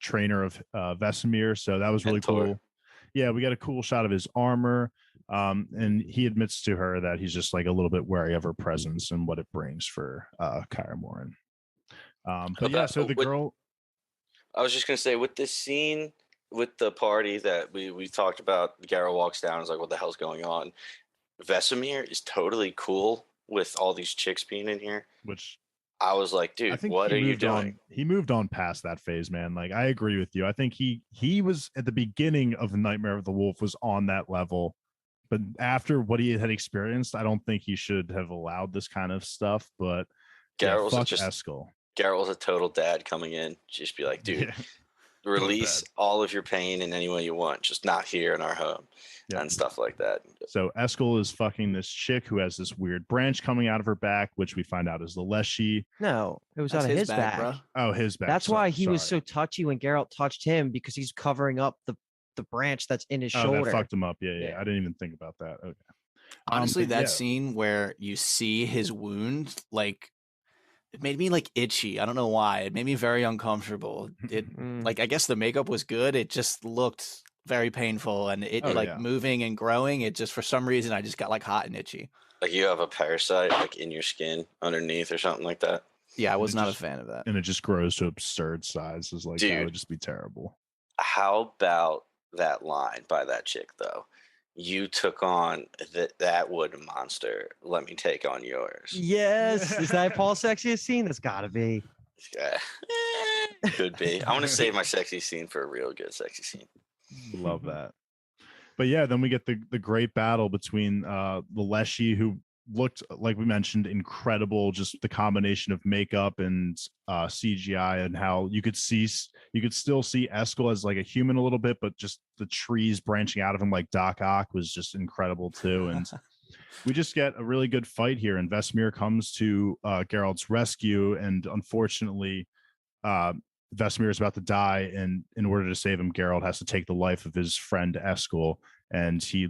trainer of Vesemir. So that was really cool. Yeah, we got a cool shot of his armor. And he admits to her that he's just like a little bit wary of her presence and what it brings for Kaer Morhen. So the girl. I was just going to say, with this scene, with the party that we talked about, Geralt walks down and is like, what the hell's going on? Vesemir is totally cool with all these chicks being in here. Which I was like, dude, what are you doing? He moved on past that phase, man. Like, I agree with you. I think he was at the beginning of Nightmare of the Wolf was on that level. But after what he had experienced, I don't think he should have allowed this kind of stuff. But Geralt fuck was just Eskel. Geralt was a total dad coming in. Just be like, dude, release all of your pain in any way you want, just not here in our home, and stuff like that. So Eskel is fucking this chick who has this weird branch coming out of her back, which we find out is the Leshy. No, it was That's out of his back. bro. Oh, his back. That's why he was so touchy when Geralt touched him, because he's covering up the branch that's in his shoulder. That fucked him up. Yeah. I didn't even think about that. Okay. Honestly, that scene where you see his wound, like, it made me like itchy. I don't know why. It made me very uncomfortable. It like, I guess the makeup was good. It just looked very painful, and it moving and growing. It just, for some reason, I just got like hot and itchy. Like you have a parasite like in your skin underneath or something like that. Yeah, I was not a fan of that. And it just grows to absurd sizes. Like, that would just be terrible. How about that line by that chick though? You took on that wood monster. Let me take on yours. Yes. Is that Paul's sexiest scene? That's gotta be. Yeah. Could be. I want to save my sexy scene for a real good sexy scene. Love that. But yeah, then we get the great battle between the Leshy, who looked, like we mentioned, incredible. Just the combination of makeup and CGI, and how you could still see Eskel as like a human a little bit, but just the trees branching out of him like Doc Ock was just incredible too. And we just get a really good fight here, and Vesemir comes to Geralt's rescue, and unfortunately Vesemir is about to die, and in order to save him, Geralt has to take the life of his friend Eskel, and he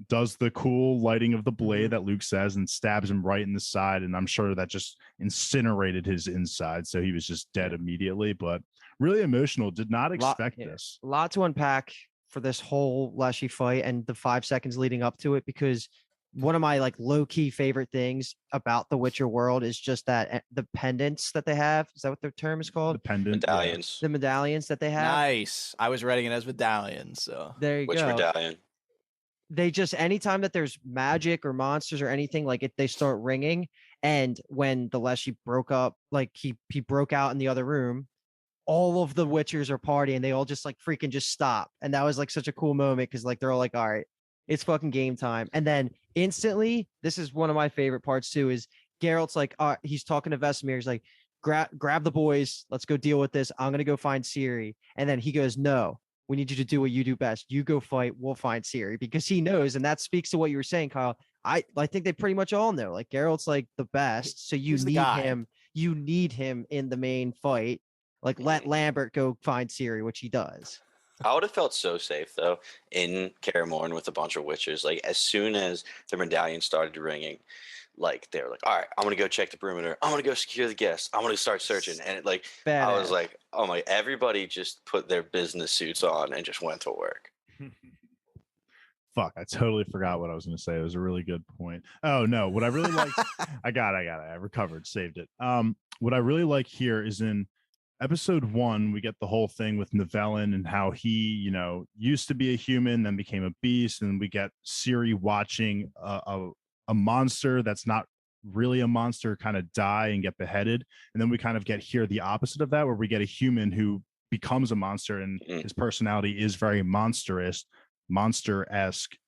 does the cool lighting of the blade that Luke says and stabs him right in the side, and I'm sure that just incinerated his inside, so he was just dead immediately. But really emotional. Did not expect this. A lot to unpack for this whole Leshy fight and the 5 seconds leading up to it, because one of my like low-key favorite things about the Witcher world is just that the pendants that they have. Is that what the term is called? The pendant medallions. The medallions that they have. Nice. I was writing it as medallions. So there you go. Which medallion? They just, anytime that there's magic or monsters or anything like it, they start ringing. And when the Leshy broke up, like he broke out in the other room, all of the Witchers are partying. They all just like freaking just stop. And that was like such a cool moment, because like they're all like, all right, it's fucking game time. And then instantly, this is one of my favorite parts too, is Geralt's like, he's talking to Vesemir. He's like, grab the boys. Let's go deal with this. I'm going to go find Ciri. And then he goes, no, we need you to do what you do best. You go fight. We'll find Ciri, because he knows. And that speaks to what you were saying, Kyle. I think they pretty much all know, like, Geralt's like the best. So you need him. You need him in the main fight. Like, let Lambert go find Ciri, which he does. I would have felt so safe though in Kaer Morhen with a bunch of witches. Like, as soon as the medallion started ringing, like they were like, all right, I'm gonna go check the perimeter. I'm gonna go secure the guests. I'm gonna start searching. And like, I was like, oh my, everybody just put their business suits on and just went to work. Fuck, I totally forgot what I was gonna say. It was a really good point. Oh no, what I really like, I got it. I recovered, saved it. What I really like here is in episode 1, we get the whole thing with Nivellen and how he, used to be a human, then became a beast, and we get Ciri watching a monster that's not really a monster kind of die and get beheaded, and then we kind of get here the opposite of that, where we get a human who becomes a monster, and his personality is very monster-esque.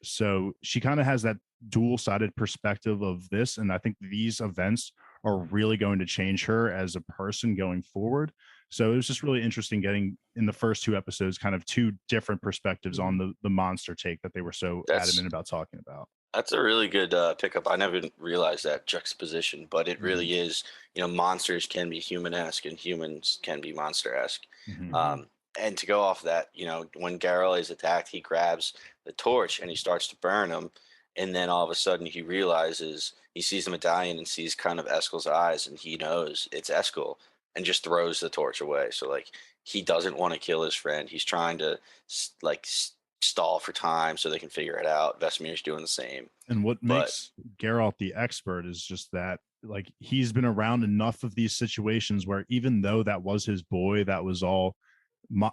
So she kind of has that dual-sided perspective of this, and I think these events are really going to change her as a person going forward. So it was just really interesting getting in the first 2 episodes kind of 2 different perspectives on the monster take that they were so adamant about talking about. That's a really good pickup. I never realized that juxtaposition, but it really is, monsters can be human-esque and humans can be monster-esque. And to go off that, when Geralt is attacked, he grabs the torch and he starts to burn him. And then all of a sudden he realizes, he sees the medallion and sees kind of Eskel's eyes, and he knows it's Eskel, and just throws the torch away. So like, he doesn't want to kill his friend. He's trying to stall for time so they can figure it out. Vesemir's doing the same. And what makes Geralt the expert is just that, like, he's been around enough of these situations where even though that was his boy, that was all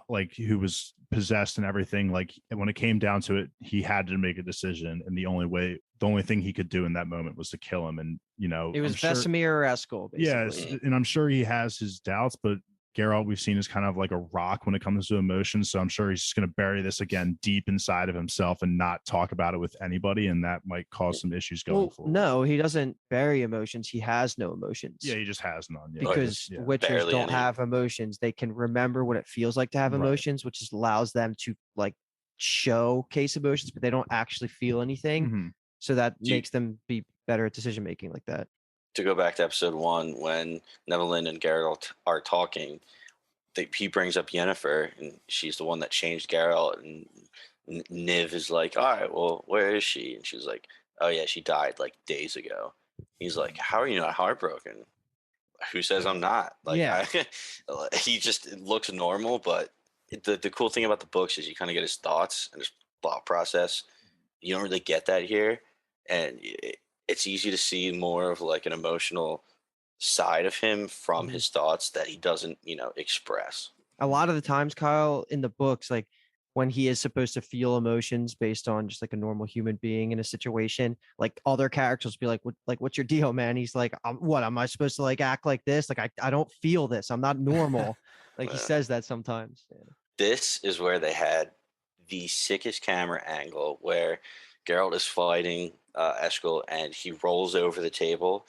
like, who was possessed and everything, like when it came down to it, he had to make a decision, and the only thing he could do in that moment was to kill him. And it was Vesemir or Eskel, basically. Yes, and I'm sure he has his doubts, but Geralt we've seen is kind of like a rock when it comes to emotions. So I'm sure he's just going to bury this again deep inside of himself and not talk about it with anybody. And that might cause some issues going forward. No, he doesn't bury emotions. He has no emotions. Yeah, he just has none. Yeah, because Witchers don't have emotions. They can remember what it feels like to have emotions, which just allows them to like showcase emotions, but they don't actually feel anything. Mm-hmm. So that makes them be better at decision making like that. To go back to episode 1, when Neville and Geralt are talking, he brings up Yennefer, and she's the one that changed Geralt. And Niv is like, "All right, well, where is she?" And she's like, "Oh yeah, she died like days ago." He's like, "How are you not heartbroken?" Who says I'm not? Like, he just looks normal, but the cool thing about the books is you kind of get his thoughts and his thought process. You don't really get that here, and it's easy to see more of like an emotional side of him from his thoughts that he doesn't, express. A lot of the times, Kyle, in the books, like when he is supposed to feel emotions based on just like a normal human being in a situation, like other characters be like, what's your deal, man? He's like, what, am I supposed to like act like this? Like, I don't feel this. I'm not normal. Like he says that sometimes. Yeah. This is where they had the sickest camera angle where Geralt is fighting Eskel and he rolls over the table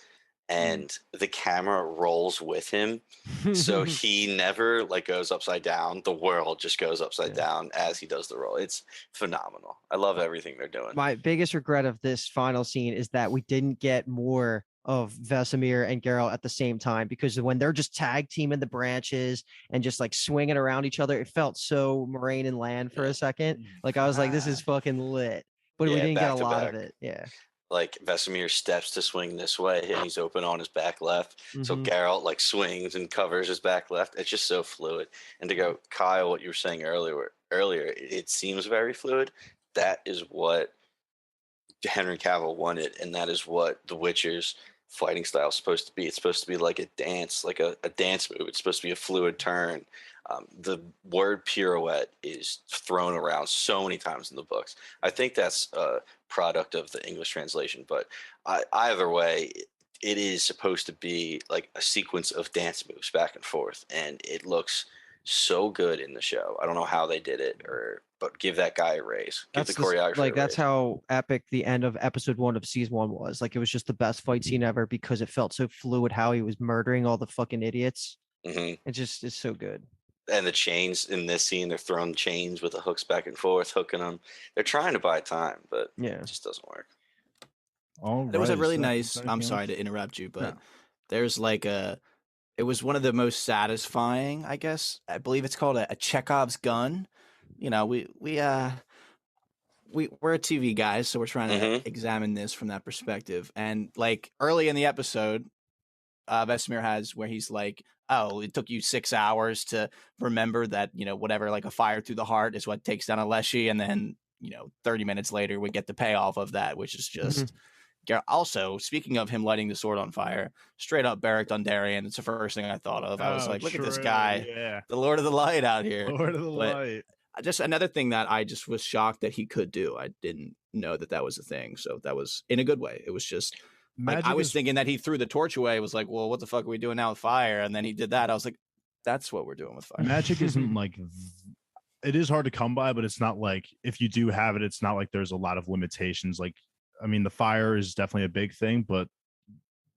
and the camera rolls with him. So he never like goes upside down. The world just goes upside down as he does the roll. It's phenomenal. I love everything they're doing. My biggest regret of this final scene is that we didn't get more of Vesemir and Geralt at the same time, because when they're just tag teaming the branches and just like swinging around each other, it felt so Moraine and Land for a second. Like I was like, this is fucking lit, but we didn't get a lot of it. Yeah. Like Vesemir steps to swing this way and he's open on his back left. So Geralt like swings and covers his back left. It's just so fluid. And to go, Kyle, what you were saying earlier, it seems very fluid. That is what Henry Cavill wanted, and that is what The Witcher's fighting style is supposed to be. It's supposed to be like a dance, like a dance move. It's supposed to be a fluid turn. The word pirouette is thrown around so many times in the books. I think that's a product of the English translation, but either way, it is supposed to be like a sequence of dance moves back and forth, and it looks so good in the show. I don't know how they did it, but give that guy a raise. Give the choreographer like a that's raise. how epic the end of episode 1 of season 1 was. Like it was just the best fight scene ever because it felt so fluid how he was murdering all the fucking idiots. It just is so good. And the chains in this scene, they're throwing chains with the hooks back and forth, hooking them. They're trying to buy time, but it just doesn't work. There was a really nice, I'm sorry to interrupt you, but there's like it was one of the most satisfying, I guess. I believe it's called a Chekhov's gun. You know, we're a TV guys, so we're trying to examine this from that perspective. And like early in the episode, Vesemir has where he's like, "Oh, it took you 6 hours to remember that, you know, whatever, like a fire through the heart is what takes down a Leshy." And then, 30 minutes later, we get the payoff of that, which is just. Also, speaking of him lighting the sword on fire, straight up Beric Dondarrion. It's the first thing I thought of. I was like, look at this guy, the Lord of the Light out here. Lord of the Light. Just another thing that I just was shocked that he could do. I didn't know that was a thing. So that was in a good way. It was just like, I was thinking that he threw the torch away. It was like, well, what the fuck are we doing now with fire? And then he did that. I was like, that's what we're doing with fire. Magic isn't like, it is hard to come by, but it's not like, if you do have it, it's not like there's a lot of limitations. Like, I mean, the fire is definitely a big thing, but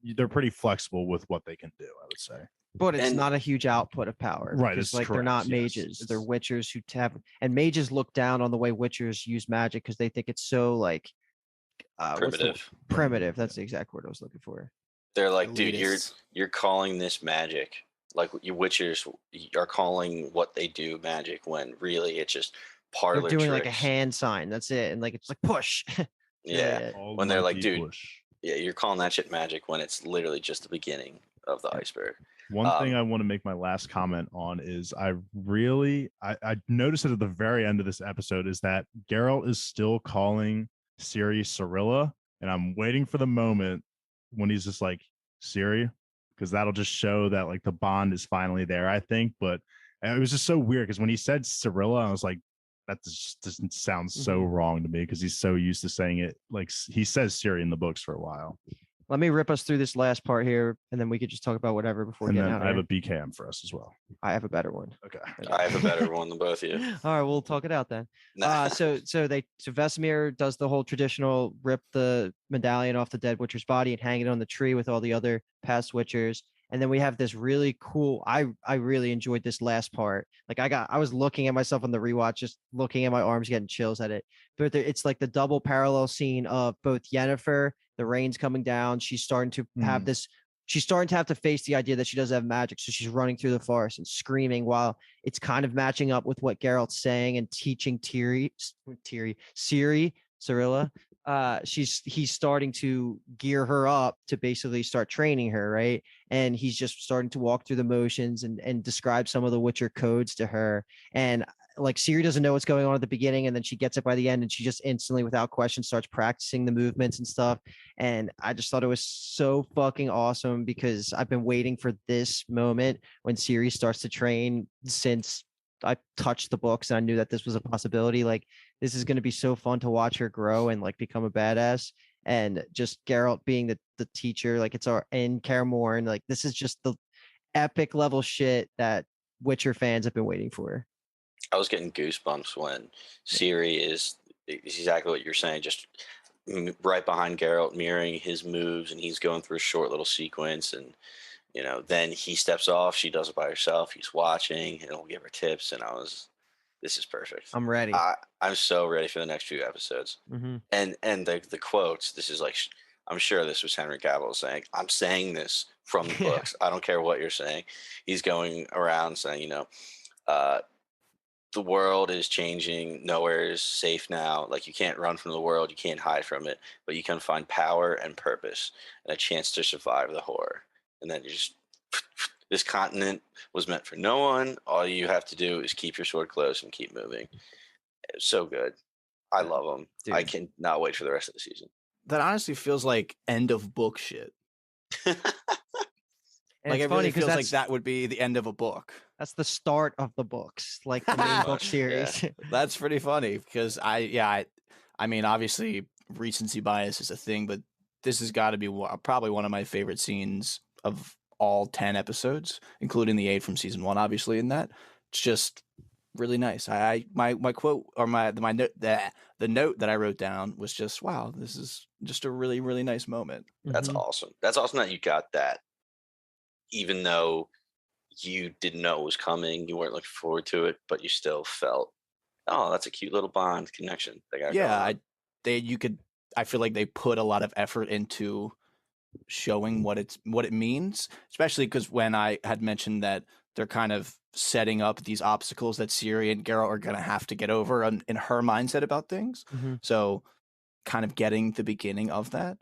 they're pretty flexible with what they can do, I would say. But it's not a huge output of power. Right. It's like correct. They're not mages. They're witchers who have, and mages look down on the way witchers use magic because they think it's so like primitive. That's the exact word I was looking for. They're like, dude, you're calling this magic. Like you witchers are calling what they do magic when really it's just parlor They're doing tricks. like a hand sign. That's it. And like, it's like push. Yeah. When they're like, dude, you're calling that shit magic when it's literally just the beginning of the iceberg. One thing I want to make my last comment on is I noticed it at the very end of this episode is that Geralt is still calling Ciri Cirilla, and I'm waiting for the moment when he's just like, Ciri, because that'll just show that like the bond is finally there, I think. But it was just so weird because when he said Cirilla, I was like, that just doesn't sound so wrong to me because he's so used to saying it. Like he says Ciri in the books for a while. let me rip us through this last part here, and then we could just talk about whatever before And getting then out I of have here. a BKM for us as well. I have a better one. Okay. I have a better one than both of you. All right, we'll talk it out then. Nah. So Vesemir does the whole traditional rip the medallion off the dead Witcher's body and hang it on the tree with all the other past Witchers. And then we have this really cool. I really enjoyed this last part. Like I was looking at myself on the rewatch, just looking at my arms, getting chills at it. But it's like the double parallel scene of both Yennefer, the rain's coming down. She's starting to have this. She's starting to have to face the idea that she doesn't have magic. So she's running through the forest and screaming while it's kind of matching up with what Geralt's saying and teaching Cirilla. He's starting to gear her up to basically start training her, right? And he's just starting to walk through the motions and describe some of the Witcher codes to her. And like Ciri doesn't know what's going on at the beginning, and then she gets it by the end, and she just instantly, without question, starts practicing the movements and stuff. And I just thought it was so fucking awesome because I've been waiting for this moment when Ciri starts to train since I touched the books and I knew that this was a possibility. Like, this is going to be so fun to watch her grow and like become a badass. And just Geralt being the teacher, like it's our and Kaer Morhen, like this is just the epic level shit that Witcher fans have been waiting for. I was getting goosebumps when Ciri is exactly what you're saying, just right behind Geralt, mirroring his moves, and he's going through a short little sequence, and then he steps off, she does it by herself, he's watching, and he'll give her tips, and this is perfect. I'm ready. I'm so ready for the next few episodes. Mm-hmm. And the quotes, this is like, I'm sure this was Henry Cavill saying, I'm saying this from the books. I don't care what you're saying. He's going around saying, the world is changing. Nowhere is safe now. Like, you can't run from the world. You can't hide from it. But you can find power and purpose and a chance to survive the horror. And then this continent was meant for no one. All you have to do is keep your sword close and keep moving. It's so good. I love them. Dude. I can not wait for the rest of the season. That honestly feels like end of book shit. Like, it funny really feels that's, like that would be the end of a book. That's the start of the books, like the main book series. Yeah. That's pretty funny because I mean, obviously recency bias is a thing, but this has got to be probably one of my favorite scenes of all 10 episodes, including the 8 from season 1, obviously. In that, it's just really nice. My quote or my note, the note that I wrote down was just, wow, this is just a really, really nice moment. That's awesome. That's awesome that you got that. Even though you didn't know it was coming, you weren't looking forward to it, but you still felt, oh, that's a cute little bond connection. I feel like they put a lot of effort into showing what it means, especially because when I had mentioned that they're kind of setting up these obstacles that Ciri and Geralt are going to have to get over in her mindset about things. So kind of getting the beginning of that,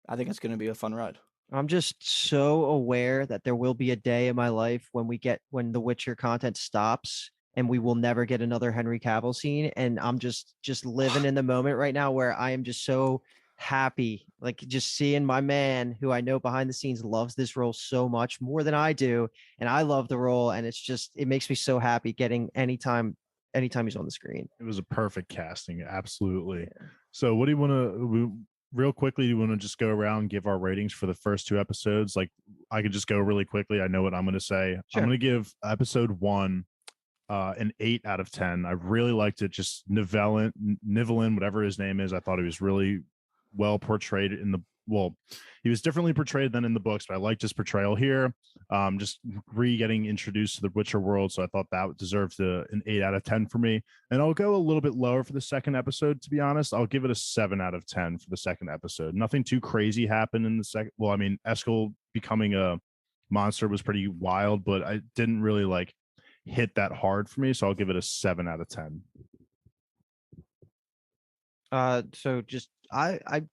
I think it's going to be a fun ride. I'm just so aware that there will be a day in my life when the Witcher content stops and we will never get another Henry Cavill scene. And I'm just living in the moment right now where I am just so happy, like just seeing my man who I know behind the scenes loves this role so much more than I do. And I love the role. And it makes me so happy getting anytime he's on the screen. It was a perfect casting. Absolutely. Yeah. So what do you want to, real quickly, do you want to just go around and give our ratings for the first 2 episodes? Like, I could just go really quickly. I know what I'm going to say. Sure. I'm going to give episode 1 an 8 out of 10. I really liked it. Just Nivellin, whatever his name is. I thought he was really well portrayed he was differently portrayed than in the books, but I liked his portrayal here. Just getting introduced to the Witcher world. So I thought that deserved an 8 out of 10 for me. And I'll go a little bit lower for the second episode, to be honest. I'll give it a 7 out of 10 for the second episode. Nothing too crazy happened in the second. Well, I mean, Eskel becoming a monster was pretty wild, but I didn't really hit that hard for me. So I'll give it a 7 out of 10. So just I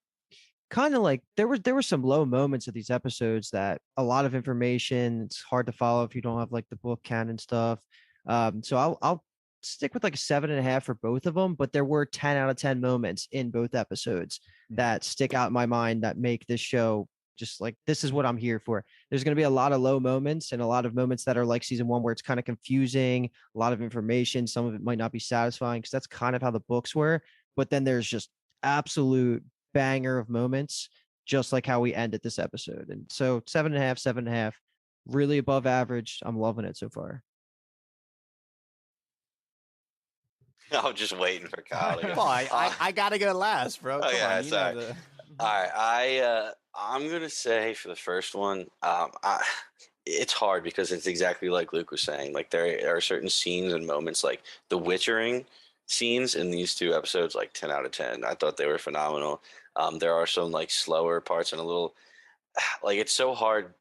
kind of like there were some low moments of these episodes that a lot of information, it's hard to follow if you don't have like the book canon stuff. So I'll stick with like a 7.5 for both of them, but there were 10 out of 10 moments in both episodes that stick out in my mind that make this show just like, this is what I'm here for. There's going to be a lot of low moments and a lot of moments that are like season 1 where it's kind of confusing, a lot of information. Some of it might not be satisfying because that's kind of how the books were. But then there's just absolute banger of moments just like how we ended this episode. And so 7.5, 7.5, really above average. I'm loving it so far. I'm just waiting for Kyle to go. Well, I gotta go last, bro. Come yeah, on, you know the. All right, I'm gonna say for the first one, it's hard because it's exactly like Luke was saying. Like there are certain scenes and moments, like the witchering scenes in these two episodes, like 10 out of 10. I thought they were phenomenal. There are some like slower parts and a little like it's so hard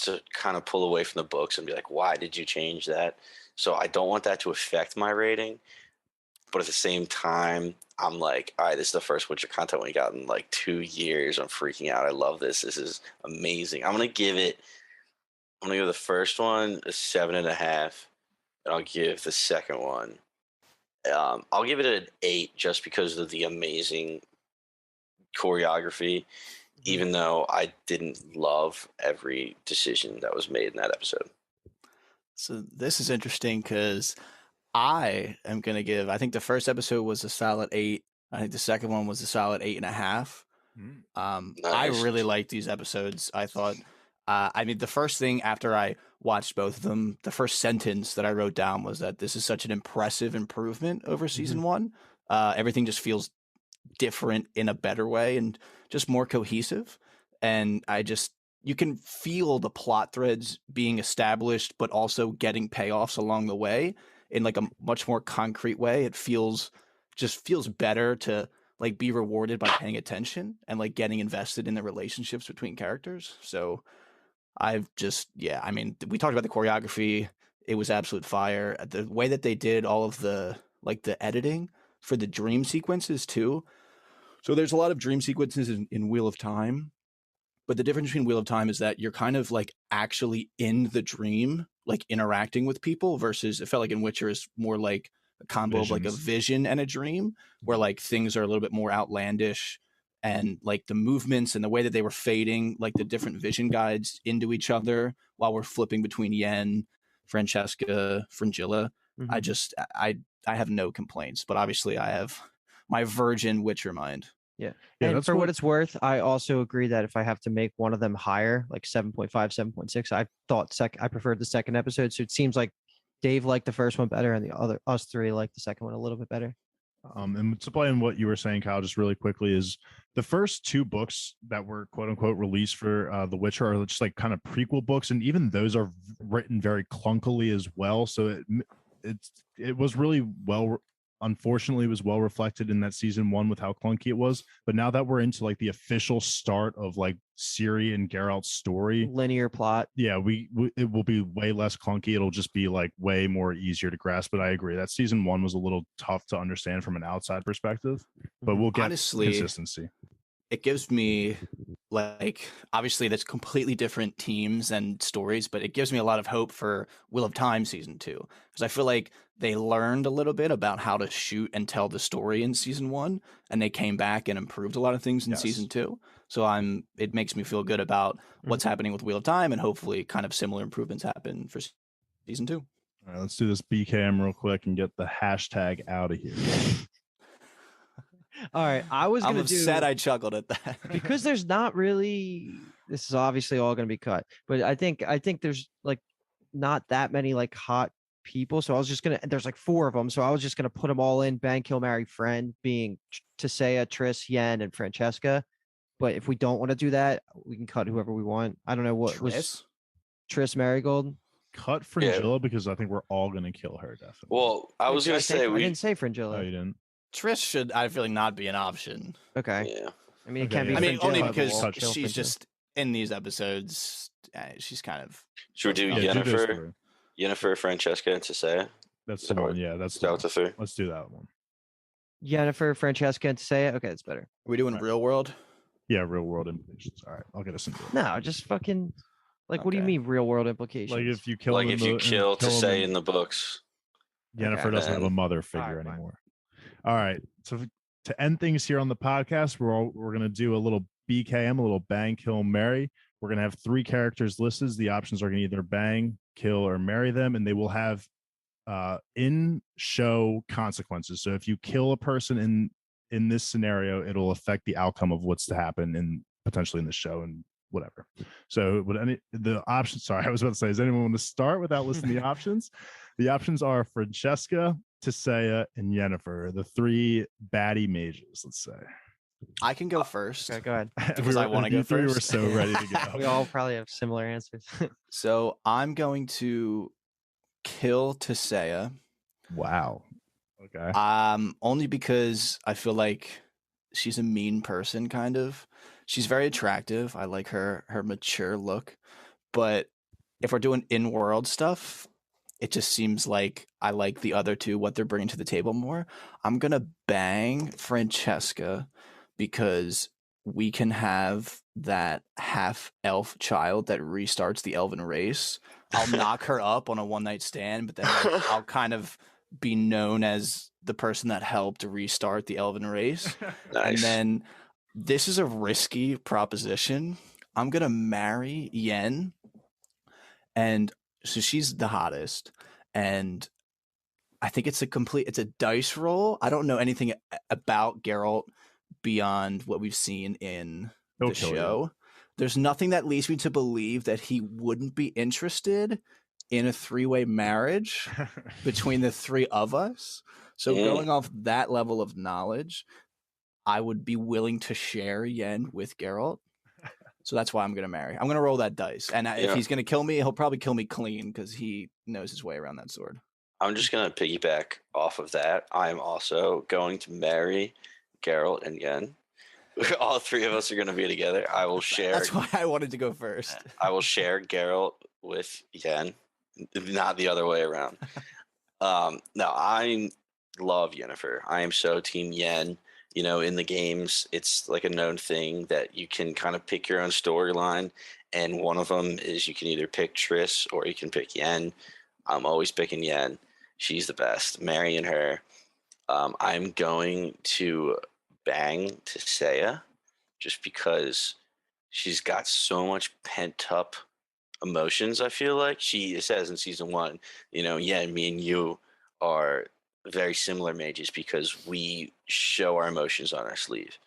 to kind of pull away from the books and be like, why did you change that? So I don't want that to affect my rating. But at the same time, I'm like, all right, this is the first Witcher content we got in like 2 years. I'm freaking out. I love this. This is amazing. I'm gonna give the first one a 7.5, and I'll give the second one. I'll give it an 8 just because of the amazing choreography, even though I didn't love every decision that was made in that episode. So this is interesting because I am going to give, I think the first episode was a solid 8. I think the second one was a solid 8.5. Nice. I really liked these episodes. I thought, I mean, the first thing after I watched both of them, the first sentence that I wrote down was that this is such an impressive improvement over season one. Everything just feels different in a better way and just more cohesive. And you can feel the plot threads being established, but also getting payoffs along the way in like a much more concrete way. It feels better to like be rewarded by paying attention and like getting invested in the relationships between characters. So I mean, we talked about the choreography. It was absolute fire. The way that they did all of the editing for the dream sequences too. So there's a lot of dream sequences in Wheel of Time. But the difference between Wheel of Time is that you're kind of like actually in the dream, like interacting with people, versus it felt like in Witcher is more like a combo of like a vision and a dream, where like things are a little bit more outlandish, and like the movements and the way that they were fading, like the different vision guides into each other while we're flipping between Yen, Francesca, Fringilla. I have no complaints, but obviously I have my virgin Witcher mind. Yeah. And for what it's worth, I also agree that if I have to make one of them higher, like 7.5, 7.6, I preferred the second episode. So it seems like Dave liked the first one better, and us three liked the second one a little bit better. And to play on what you were saying, Kyle, just really quickly, is the first 2 books that were quote unquote released for The Witcher are just like kind of prequel books, and even those are written very clunkily as well. So it was really unfortunately was well reflected in that season 1 with how clunky it was. But now that we're into like the official start of like Ciri and Geralt's story, linear plot, yeah, it will be way less clunky. It'll just be like way more easier to grasp. But I agree that season 1 was a little tough to understand from an outside perspective, but we'll get consistency. It gives me, like, obviously that's completely different teams and stories, but it gives me a lot of hope for Wheel of Time season 2, because I feel like they learned a little bit about how to shoot and tell the story in season 1, and they came back and improved a lot of things in season 2. So it makes me feel good about what's happening with Wheel of Time, and hopefully kind of similar improvements happen for season 2. All right, let's do this BKM real quick and get the hashtag out of here. All right, I'm upset I chuckled at that because there's not really. This is obviously all going to be cut, but I think there's like not that many like hot people. So I was just there's like 4 of them. So I was just gonna put them all in: bang, kill, marry, friend, being Tisea, Triss, Yen, and Francesca. But if we don't want to do that, we can cut whoever we want. I don't know what was Triss Marigold. Cut Fringilla because I think we're all gonna kill her definitely. Well, I was gonna say I didn't say Fringilla. Oh, you didn't. Triss should, I feel like, not be an option. Okay. Yeah. I mean, it can't be. I mean, only because she's she's just in these episodes. She's kind of. Should we do Yennefer, Francesca, and Tisea? That's the one. Yeah, that's the 3. Let's do that one. Yennefer, Francesca, and Tisea. Okay, that's better. Are we doing real world? Yeah, real world implications. All right, I'll get us into it. No, just fucking. Like, what do you mean real world implications? Like if you kill, Tisea in the books, Yennefer doesn't have a mother figure anymore. All right, so to end things here on the podcast, we're gonna do a little BKM, a little bang, kill, marry. We're gonna have 3 characters listed. The options are gonna either bang, kill, or marry them, and they will have in-show consequences. So if you kill a person in this scenario, it'll affect the outcome of what's to happen potentially in the show and whatever. So the options, sorry, I was about to say, does anyone want to start without listing the options? The options are Francesca, Tisea, and Yennefer, the 3 baddie mages, let's say. I can go first. Okay, go ahead. Because I want to go first. We were so ready to go. We all probably have similar answers. So I'm going to kill Tisea. Wow. Okay. Only because I feel like she's a mean person, kind of. She's very attractive. I like her mature look. But if we're doing in-world stuff, it just seems like I like the other two, what they're bringing to the table more. I'm going to bang Francesca because we can have that half-elf child that restarts the elven race. I'll knock her up on a one-night stand, but then I'll kind of be known as the person that helped restart the elven race. Nice. And then this is a risky proposition. I'm going to marry Yen. And so she's the hottest. And I think it's a dice roll. I don't know anything about Geralt beyond what we've seen in the show. There's nothing that leads me to believe that he wouldn't be interested in a 3-way marriage between the 3 of us. So going off that level of knowledge, I would be willing to share Yen with Geralt. So that's why I'm going to marry. I'm going to roll that dice. And if he's going to kill me, he'll probably kill me clean because he knows his way around that sword. I'm just going to piggyback off of that. I'm also going to marry Geralt and Yen. All 3 of us are going to be together. I will share. That's why I wanted to go first. I will share Geralt with Yen, not the other way around. No, I love Yennefer. I am so team Yen. You know, in the games, it's like a known thing that you can kind of pick your own storyline. And one of them is you can either pick Triss or you can pick Yen. I'm always picking Yen. She's the best. Marrying her. I'm going to bang Tisea just because she's got so much pent up emotions. I feel like she says in season 1, you know, me and you are very similar mages because we show our emotions on our sleeve.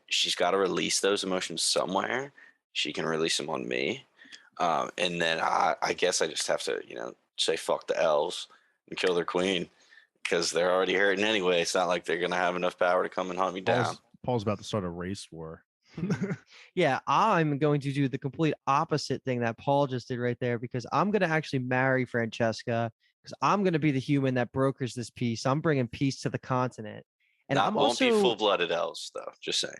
She's got to release those emotions somewhere. She can release them on me. And then I guess I just have to, you know, say fuck the elves and kill their queen because they're already hurting anyway. It's not like they're going to have enough power to come and hunt me down. Paul's about to start a race war. Yeah, I'm going to do the complete opposite thing that Paul just did right there because I'm going to actually marry Francesca because I'm going to be the human that brokers this peace. I'm bringing peace to the continent. And I'm won't also be full-blooded elves, though. Just saying.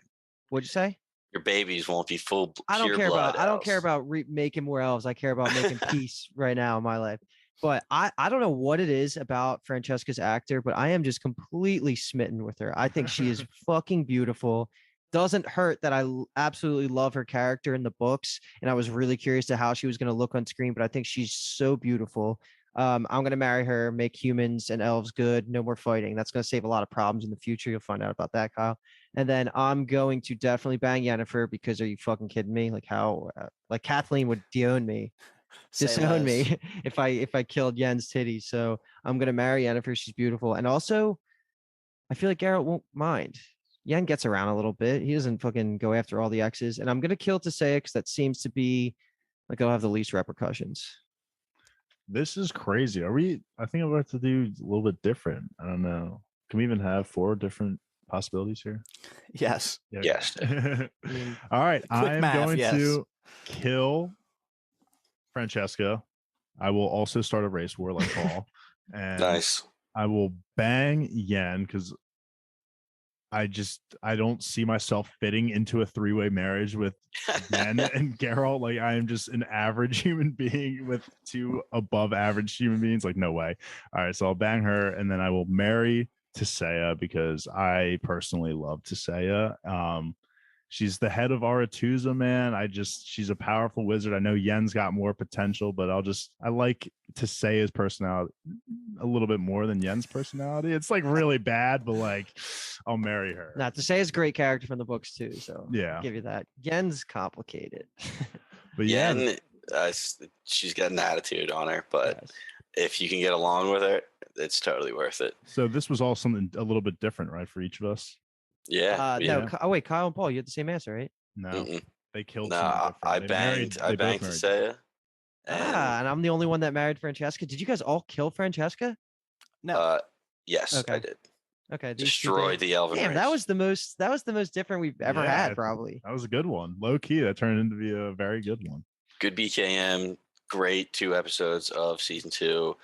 What'd you say? Your babies won't be full. I don't care elves. about making more elves. I care about making peace right now in my life. But I don't know what it is about Francesca's actor, but I am just completely smitten with her. I think she is fucking beautiful. Doesn't hurt that I absolutely love her character in the books, and I was really curious to how she was going to look on screen. But I think she's so beautiful. I'm going to marry her, make humans and elves good. No more fighting. That's going to save a lot of problems in the future. You'll find out about that, Kyle. And then I'm going to definitely bang Yennefer because are you fucking kidding me? Like how, like Kathleen would disown me if I killed Yen's titties. So I'm going to marry Yennefer. She's beautiful. And also I feel like Geralt won't mind. Yen gets around a little bit. He doesn't fucking go after all the exes. And I'm going to kill Tisea because that seems to be like I'll have the least repercussions. This is crazy. I think I'm going to do a little bit different. I don't know. Can we even have 4 different possibilities here? Yes. Yeah, yes. All right. I'm going yes. to kill Francesca. I will also start a race war like Paul. And Nice. I will bang Yen because I don't see myself fitting into a 3-way marriage with Yen and Geralt. Like I am just an average human being with 2 above average human beings. Like no way. All right, so I'll bang her and then I will marry Tisea because I personally love Tisea. She's the head of Aretuza, man. She's a powerful wizard. I know Yen's got more potential, but I like Tisea's personality a little bit more than Yen's personality. It's like really bad, but like I'll marry her. Now, Tisea's a great character from the books too, so yeah, I'll give you that. Yen's complicated. But Yen, she's got an attitude on her, but if you can get along with her, it's totally worth it. So this was all something a little bit different, right, for each of us? Yeah. No. Oh wait, Kyle and Paul, you had the same answer, right? No, they killed. No, someone I different. banged both Tisea. And I'm the only one that married Francesca. Did you guys all kill Francesca? No. Yes, I Okay. did. Okay, Destroy the Elven Damn, race. that was the most different we've ever had, probably. That was a good one. Low key, that turned into be a very good one. Good BKM. Great 2 episodes of season 2.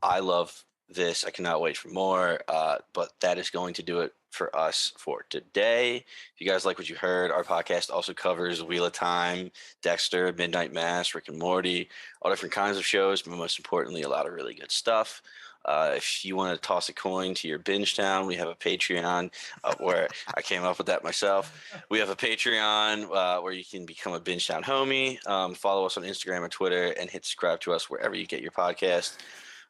I love this. I cannot wait for more. But that is going to do it for us for today. If you guys like what you heard, our podcast also covers Wheel of Time, Dexter, Midnight Mass, Rick and Morty, all different kinds of shows, but most importantly, a lot of really good stuff. If you want to toss a coin to your Bingetown, we have a Patreon where I came up with that myself. We have a Patreon where you can become a Bingetown homie. Follow us on Instagram and Twitter, and hit subscribe to us wherever you get your podcast.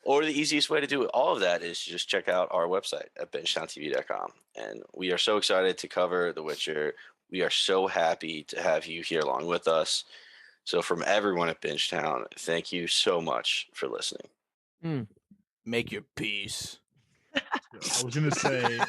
Or the easiest way to do all of that is to just check out our website at BingetownTV.com. And we are so excited to cover The Witcher. We are so happy to have you here along with us. So from everyone at Bingetown, thank you so much for listening. Make your peace. I was gonna say